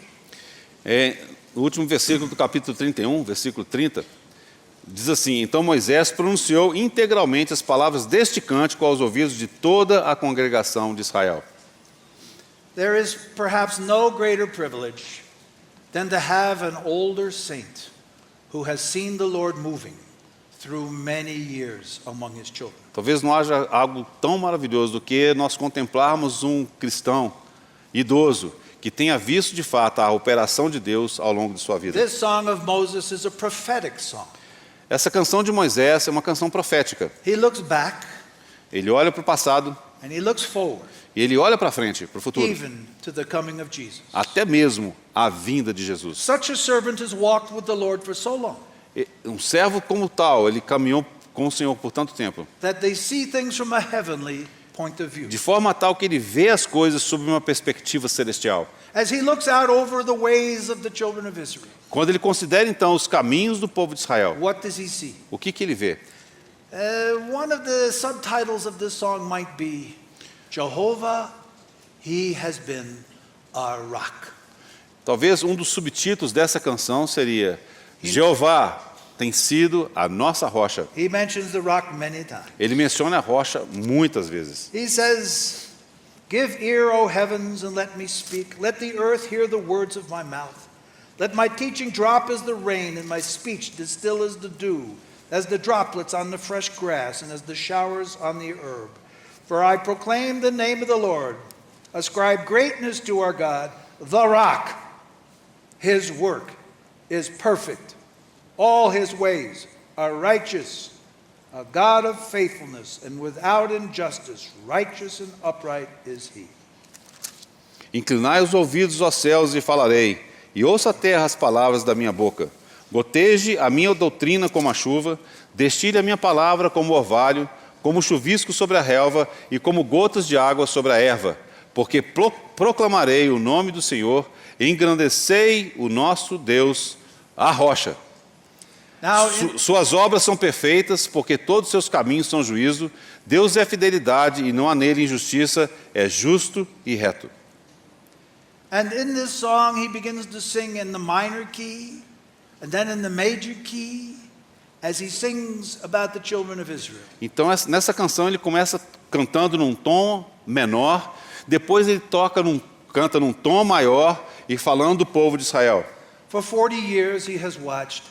No último versículo do capítulo 31, versículo 30, diz assim: Então Moisés pronunciou integralmente as palavras deste cântico aos ouvidos de toda a congregação de Israel.
There is perhaps no greater privilege than to have an older saint who has seen the Lord moving through many years among his children.
Talvez não haja algo tão maravilhoso do que nós contemplarmos um cristão idoso que tenha visto de fato a operação de Deus ao longo de sua vida.
This song of Moses is a prophetic song.
Essa canção de Moisés é uma canção profética.
He looks back
Ele olha para o passado
and he looks forward,
e ele olha para frente, para o futuro,
even to the coming of Jesus.
até mesmo a vinda de Jesus.
Such a servant has walked with the Lord for so long
Um servo como tal, ele caminhou com o Senhor por tanto tempo,
that they see things from a heavenly point of view.
de forma tal que ele vê as coisas sob uma perspectiva celestial.
As he looks out over the ways of the children of Israel,
Quando ele considera então os caminhos do povo de Israel,
what does he see?
o que ele vê?
One of the subtitles of this song might be, Jehovah, he has been our rock.
Talvez um dos subtítulos dessa canção seria: Jeová tem sido a nossa rocha.
He mentions the rock many times.
Ele menciona a rocha muitas vezes.
He says, Give ear, O heavens, and let me speak. Let the earth hear the words of my mouth. Let my teaching drop as the rain, and my speech distill as the dew, as the droplets on the fresh grass, and as the showers on the herb. For I proclaim the name of the Lord. Ascribe greatness to our God, the rock. His work is perfect. All his ways are righteous. A God of faithfulness and without injustice, righteous and upright is he.
Inclinai os ouvidos aos céus e falarei, e ouça a terra as palavras da minha boca. Goteje a minha doutrina como a chuva, destile a minha palavra como o orvalho, como chuvisco sobre a relva e como gotas de água sobre a erva. Porque proclamarei o nome do Senhor, e engrandecei o nosso Deus, a rocha.
Now,
Suas obras são perfeitas, porque todos os seus caminhos são juízo. Deus é fidelidade e não há nele injustiça, é justo e reto.
and in this song, he begins to sing in the minor key and then in the major key as he sings about the children of Israel.
Então, nessa canção, ele começa cantando num tom menor, depois ele canta num tom maior e falando do povo de Israel.
For 40 years, he has watched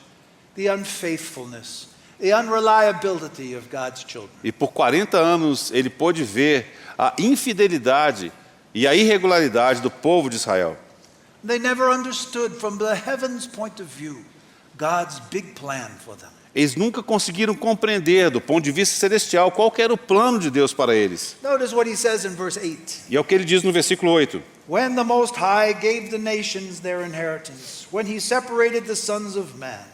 the unfaithfulness, the unreliability of God's children.
E por 40 anos ele pôde ver a infidelidade e a irregularidade do povo de Israel.
They never understood from the heavens' point of view God's big plan for them.
eles nunca conseguiram compreender, do ponto de vista celestial, qual que era o plano de Deus para eles.
Notice what he says in verse 8.
E é o que ele diz no versículo 8.
When the Most High gave the nations their inheritance, when he separated the sons of man,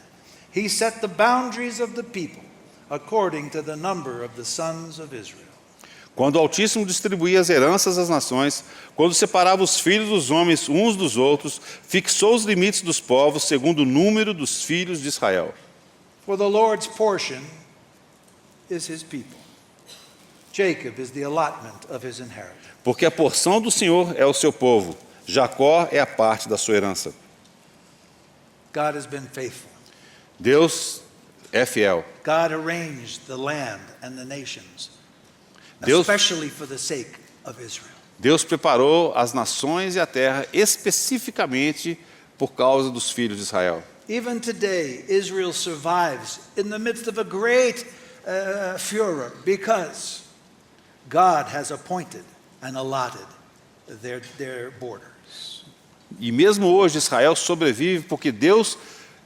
he set the boundaries of the people according to the number of the sons of Israel.
Quando o Altíssimo distribuía as heranças às nações, quando separava os filhos dos homens uns dos outros, fixou os limites dos povos segundo o número dos filhos de Israel.
For the Lord's portion is his people. Jacob is the allotment of his inheritance.
Porque a porção do Senhor é o seu povo, Jacó é a parte da sua herança.
God has been faithful.
Deus é fiel.
God arranged the land and the nations,
Deus-
especially for the sake of Israel.
Deus preparou as nações e a terra especificamente por causa dos filhos de Israel.
Even today, Israel survives in the midst of a great furor because God has appointed and allotted their borders.
E mesmo hoje Israel sobrevive porque Deus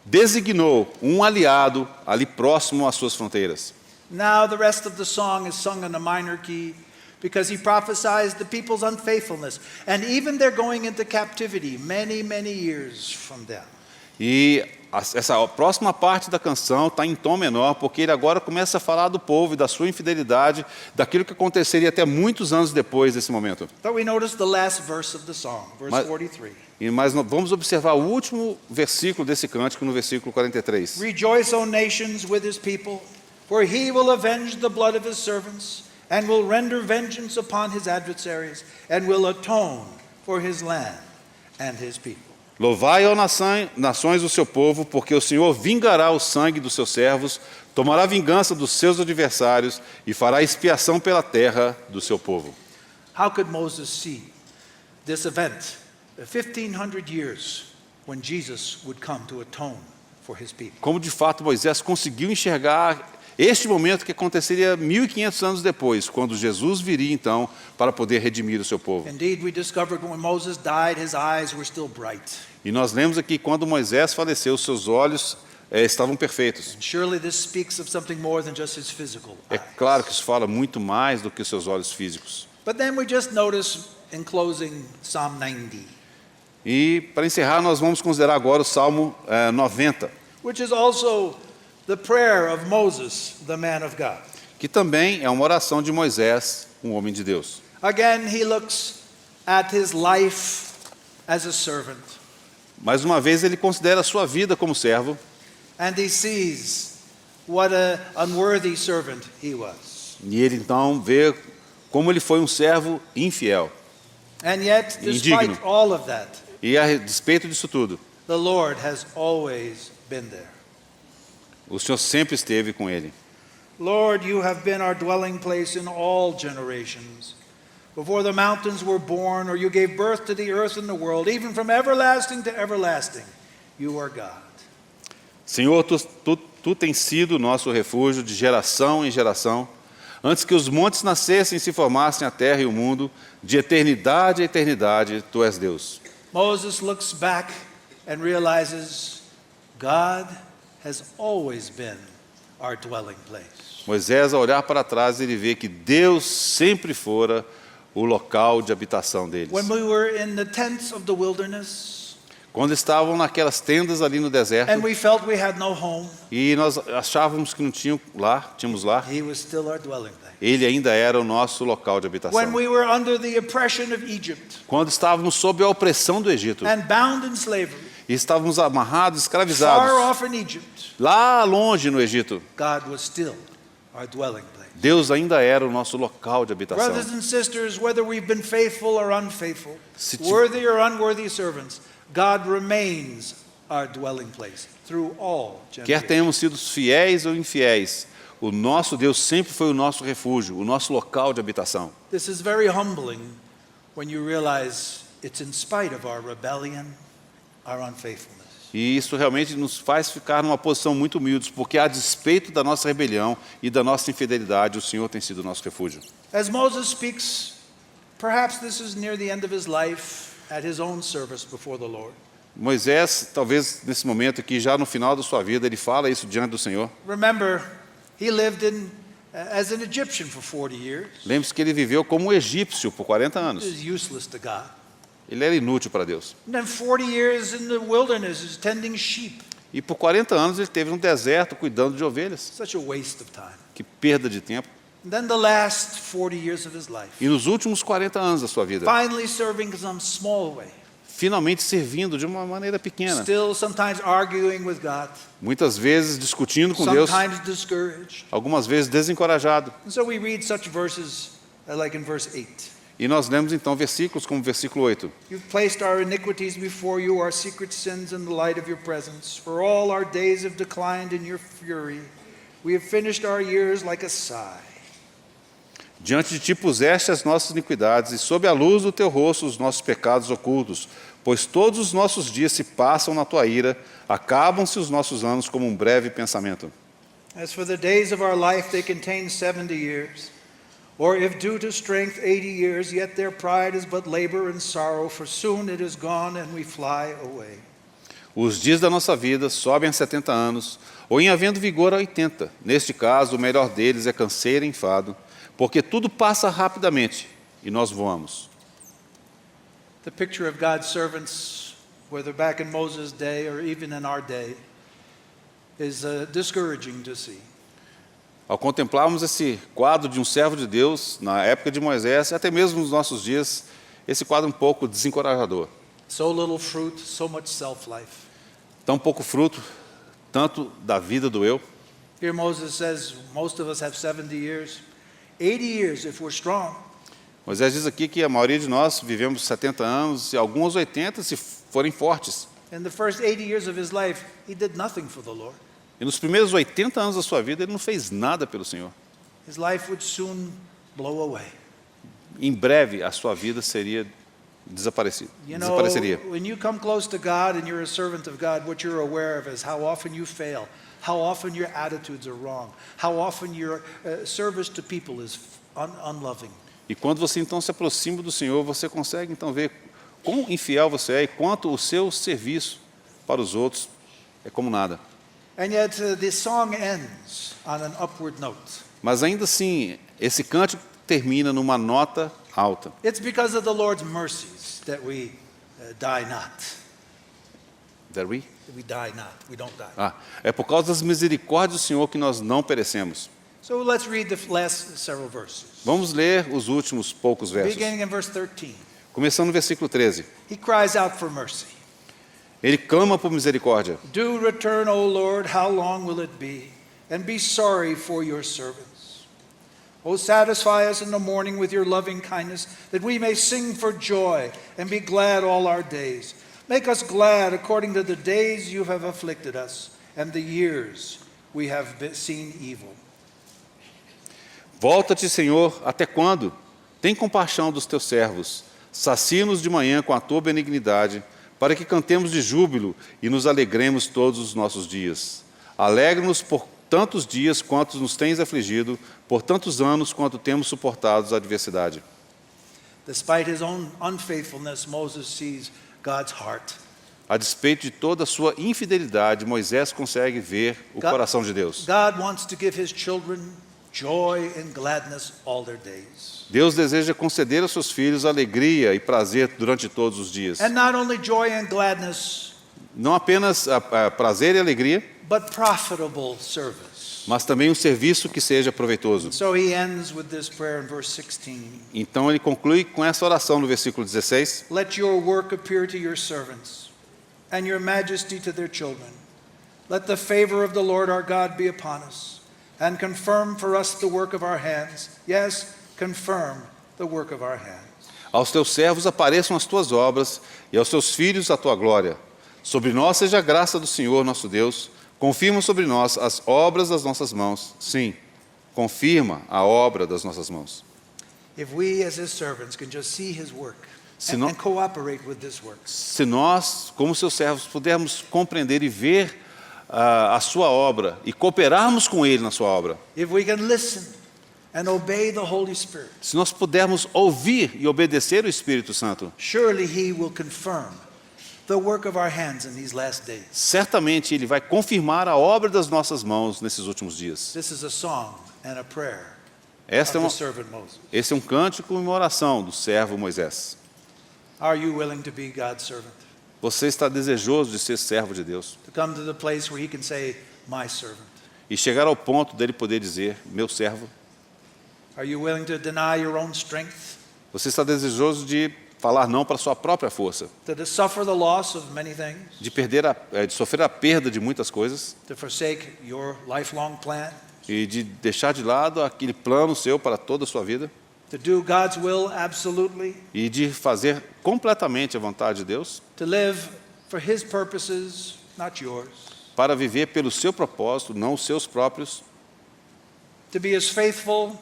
designou um aliado ali próximo às suas fronteiras.
Now the rest of the song is sung in a minor key because he prophesies the people's unfaithfulness, and even they're going into captivity many, many years from them.
E essa próxima parte da canção está em tom menor, porque ele agora começa a falar do povo e da sua infidelidade, daquilo que aconteceria até muitos anos depois desse momento.
But we notice the last verse of the song, verse
Mas-
43.
Mas vamos observar o último versículo desse cântico, no versículo 43.
Rejoice, O nations, with his people, for he will avenge the blood of his servants, and will render vengeance upon his adversaries, and will atone for his land and his people.
Louvai, ó nações, o seu povo, porque o Senhor vingará o sangue dos seus servos, tomará vingança dos seus adversários e fará expiação pela terra do seu povo.
How could Moses see this event 1,500 years when Jesus would come to atone for his people?
Como de fato Moisés conseguiu enxergar este momento que aconteceria 1500 anos depois, quando Jesus viria então para poder redimir o seu povo.
Indeed, we discovered when Moses died, his eyes were still bright.
E nós lemos aqui quando Moisés faleceu, seus olhos estavam perfeitos.
And surely this speaks of something more than just his physical
É
eyes.
claro que isso fala muito mais do que os seus olhos físicos.
But then we just notice in closing Psalm 90,
E para encerrar, nós vamos considerar agora o Salmo 90,
which is also the prayer of Moses, the man of God.
que também é uma oração de Moisés, um homem de Deus.
Again, he looks at his life as a servant,
Mais uma vez, ele considera a sua vida como servo
and he sees what an unworthy servant he was.
e ele então vê como ele foi um servo infiel.
And yet,
Indigno.
despite all of that,
E a despeito disso tudo,
the Lord has always been there.
o Senhor sempre esteve com ele.
Lord, you have been our dwelling place in all generations. Before the mountains were born, or you gave birth to the earth and the world, even from everlasting to everlasting, you are God.
Senhor, tu tens sido nosso refúgio de geração em geração. Antes que os montes nascessem e se formassem a terra e o mundo, de eternidade a eternidade, tu és Deus.
Moses looks back and realizes God has always been our dwelling place.
Moisés, ao olhar para trás, ele vê que Deus sempre fora o local de habitação deles.
When we were in the tents of the wilderness
Quando estavam naquelas tendas ali no deserto,
and we felt we had no home,
e nós achávamos que não tínhamos lar,
he was still our dwelling place.
ele ainda era o nosso local de habitação.
When we were under the oppression of Egypt
Quando estávamos sob a opressão do Egito,
and bound in slavery,
e estávamos amarrados,
far
escravizados,
off in Egypt,
lá longe no Egito,
God was still our dwelling place.
Deus ainda era o nosso local de habitação.
Brothers and sisters, whether we've been faithful or unfaithful,
Se ti-
worthy or unworthy servants, God remains our dwelling place through all
Quer
generations.
tenhamos sido fiéis ou infiéis, o nosso Deus sempre foi o nosso refúgio, o nosso local de habitação.
This is very humbling when you realize it's in spite of our rebellion, our unfaithfulness.
E isso realmente nos faz ficar numa posição muito humilde, porque a despeito da nossa rebelião e da nossa infidelidade, o Senhor tem sido o nosso refúgio.
As Moses speaks, perhaps this is near the end of his life at his own service before the Lord.
Moisés, talvez nesse momento aqui, já no final da sua vida, ele fala isso diante do Senhor.
Remember, he lived as an Egyptian for 40 years.
Lembre-se que ele viveu como um egípcio por 40
It
anos.
is useless to God.
Ele era inútil para Deus.
And then 40 years in the wilderness is tending sheep.
E por 40 anos ele esteve no deserto cuidando de ovelhas.
Such a waste of time.
Que perda de tempo.
And then the last 40 years of his life,
E nos últimos 40 anos da sua vida,
finally serving in some small way.
finalmente servindo de uma maneira pequena.
Still sometimes arguing with God,
Muitas vezes discutindo com Deus,
sometimes discouraged.
algumas vezes desencorajado.
And so we read such verses like in verse 8.
E nós lemos então versículos como o versículo 8.
You've placed our iniquities before you, our secret sins in the light of your presence. For all our days have declined in your fury. We have finished our years like a sigh.
Diante de ti puseste as nossas iniquidades, e sob a luz do teu rosto os nossos pecados ocultos. Pois todos os nossos dias se passam na tua ira, acabam-se os nossos anos como um breve pensamento.
As for the days of our life, they contain 70 years. Or if due to strength 80 years, yet their pride is but labor and sorrow, for soon it is gone and we fly away.
Os dias da nossa vida sobem a 70 anos, ou em havendo vigor a 80. Neste caso, o melhor deles é canseiro e enfado, porque tudo passa rapidamente e nós voamos.
The picture of God's servants, whether back in Moses' day or even in our day, is discouraging to see.
Ao contemplarmos esse quadro de um servo de Deus, na época de Moisés, até mesmo nos nossos dias, esse quadro é um pouco desencorajador.
So little fruit, so much self-life.
Tão pouco fruto, tanto da vida do eu.
Here Moses says most of us have 70 years, 80 years if we're strong.
Moisés diz aqui que a maioria de nós vivemos 70 anos e alguns 80 se forem fortes.
In the first 80 years of his life, he did nothing for the Lord.
E nos primeiros 80 anos da sua vida, ele não fez nada pelo Senhor.
His life would soon blow away.
Em breve, a sua vida seria desapareceria.
You know, when you come close to God and you're a servant of God, what you're aware of is how often you fail, how often your attitudes are wrong, how often your service to people is unloving.
E quando você então se aproxima do Senhor, você consegue então ver quão infiel você é e quanto o seu serviço para os outros é como nada.
And yet the song ends on an upward note.
Mas ainda assim, esse cântico termina numa nota alta.
It's because of the Lord's mercies that we die not.
That we?
We die not. We don't die.
É por causa das misericórdias do Senhor que nós não perecemos.
So let's read the last several verses.
Vamos ler os últimos poucos versos.
Beginning in verse 13.
Começando no versículo 13.
He cries out for mercy.
Ele clama por misericórdia.
Do return, O Lord, how long will it be? And be sorry for your servants. O satisfy us in the morning with your loving kindness, that we may sing for joy and be glad all our days. Make us glad according to the days you have afflicted us, and the years we have seen evil.
Volta-te, Senhor, até quando? Tem compaixão dos teus servos. Sacia-nos de manhã com a tua benignidade, para que cantemos de júbilo e nos alegremos todos os nossos dias. Alegra-nos por tantos dias quanto nos tens afligido, por tantos anos quanto temos suportado a adversidade.
Despite his own unfaithfulness, Moses sees God's heart.
A despeito de toda a sua infidelidade, Moisés consegue ver o coração de Deus.
God wants to give his children joy and gladness all their days.
Deus deseja conceder aos seus filhos alegria e prazer durante todos os dias.
And not only joy and gladness,
Não apenas prazer e alegria,
but profitable service.
mas também um serviço que seja proveitoso.
So he ends with this prayer in verse 16.
Então ele conclui com essa oração no versículo 16.
Let your work appear to your servants, and your majesty to their children. Let the favor of the Lord our God be upon us, and confirm for us the work of our hands. Yes, confirm the work of our hands.
Aos teus servos apareçam as tuas obras, e aos teus filhos a tua glória. Sobre nós seja a graça do Senhor nosso Deus. Confirma sobre nós as obras das nossas mãos. Sim, confirma a obra das nossas mãos.
If we as his servants can just see his work and cooperate with this work.
Se nós, como seus servos, pudermos compreender e ver a sua obra e cooperarmos com ele na sua obra.
If we can listen and obey the Holy Spirit.
Se nós pudermos ouvir e obedecer o Espírito Santo,
Surely he will confirm the work of our hands in these last days.
Certamente Ele vai confirmar a obra das nossas mãos nesses últimos dias.
This is a song and a prayer
Esse
of the servant Moses.
é um cântico e uma oração do servo Moisés.
Are you willing to be God's servant?
Você está desejoso de ser servo de Deus
To come to the place where he can say, my servant.
e chegar ao ponto dele poder dizer, meu servo?
Are you willing to deny your own strength?
Você está desejoso de falar não para a sua própria força,
To suffer the loss of many things?
de sofrer a perda de muitas coisas
To forsake your lifelong plan?
e de deixar de lado aquele plano seu para toda a sua vida
To do God's will absolutely?
e de fazer completamente a vontade de Deus,
To live for his purposes, not yours?
para viver pelo seu propósito, não os seus próprios,
To be as faithful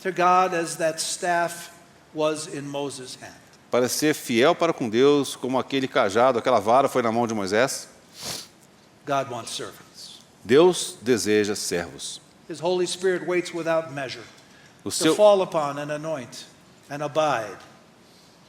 to God as that staff was in Moses' hand?
para ser fiel para com Deus, como aquele cajado, aquela vara foi na mão de Moisés?
God wants servants.
Deus deseja servos.
His Holy Spirit waits without measure
O
to fall upon and anoint and abide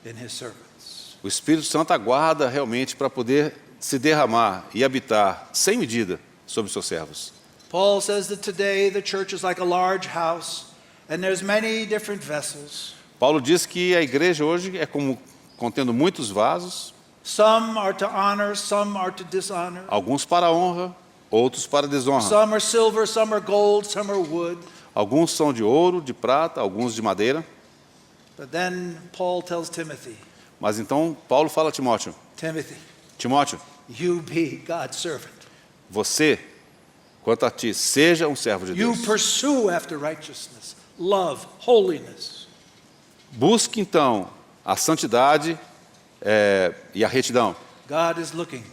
in his servants.
O Espírito Santo aguarda realmente para poder se derramar e habitar sem medida sobre os seus servos.
Paul says that today the church is like a large house and there's many different vessels.
Paulo diz que a igreja hoje é como contendo muitos vasos,
Some are to honor, some are to dishonor.
alguns para honra, outros para desonra.
Some are silver, some are gold, some are wood.
Alguns são de ouro, de prata, alguns de madeira.
But then Paul tells Timothy,
Mas então Paulo fala a Timóteo,
Timothy,
Timóteo,
you be God's servant.
você, quanto a ti, seja um servo de
You
Deus.
pursue after righteousness, love, holiness.
Busque então a santidade e a retidão.
God is looking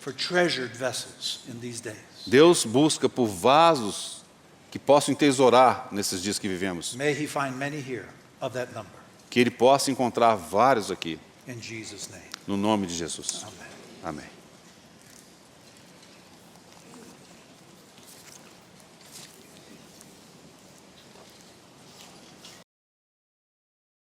for treasured vessels in these days.
Deus busca por vasos que possam entesourar nesses dias que vivemos.
May he find many here of that number.
Que Ele possa encontrar vários aqui,
In Jesus' name.
no nome de Jesus.
Amen.
Amém.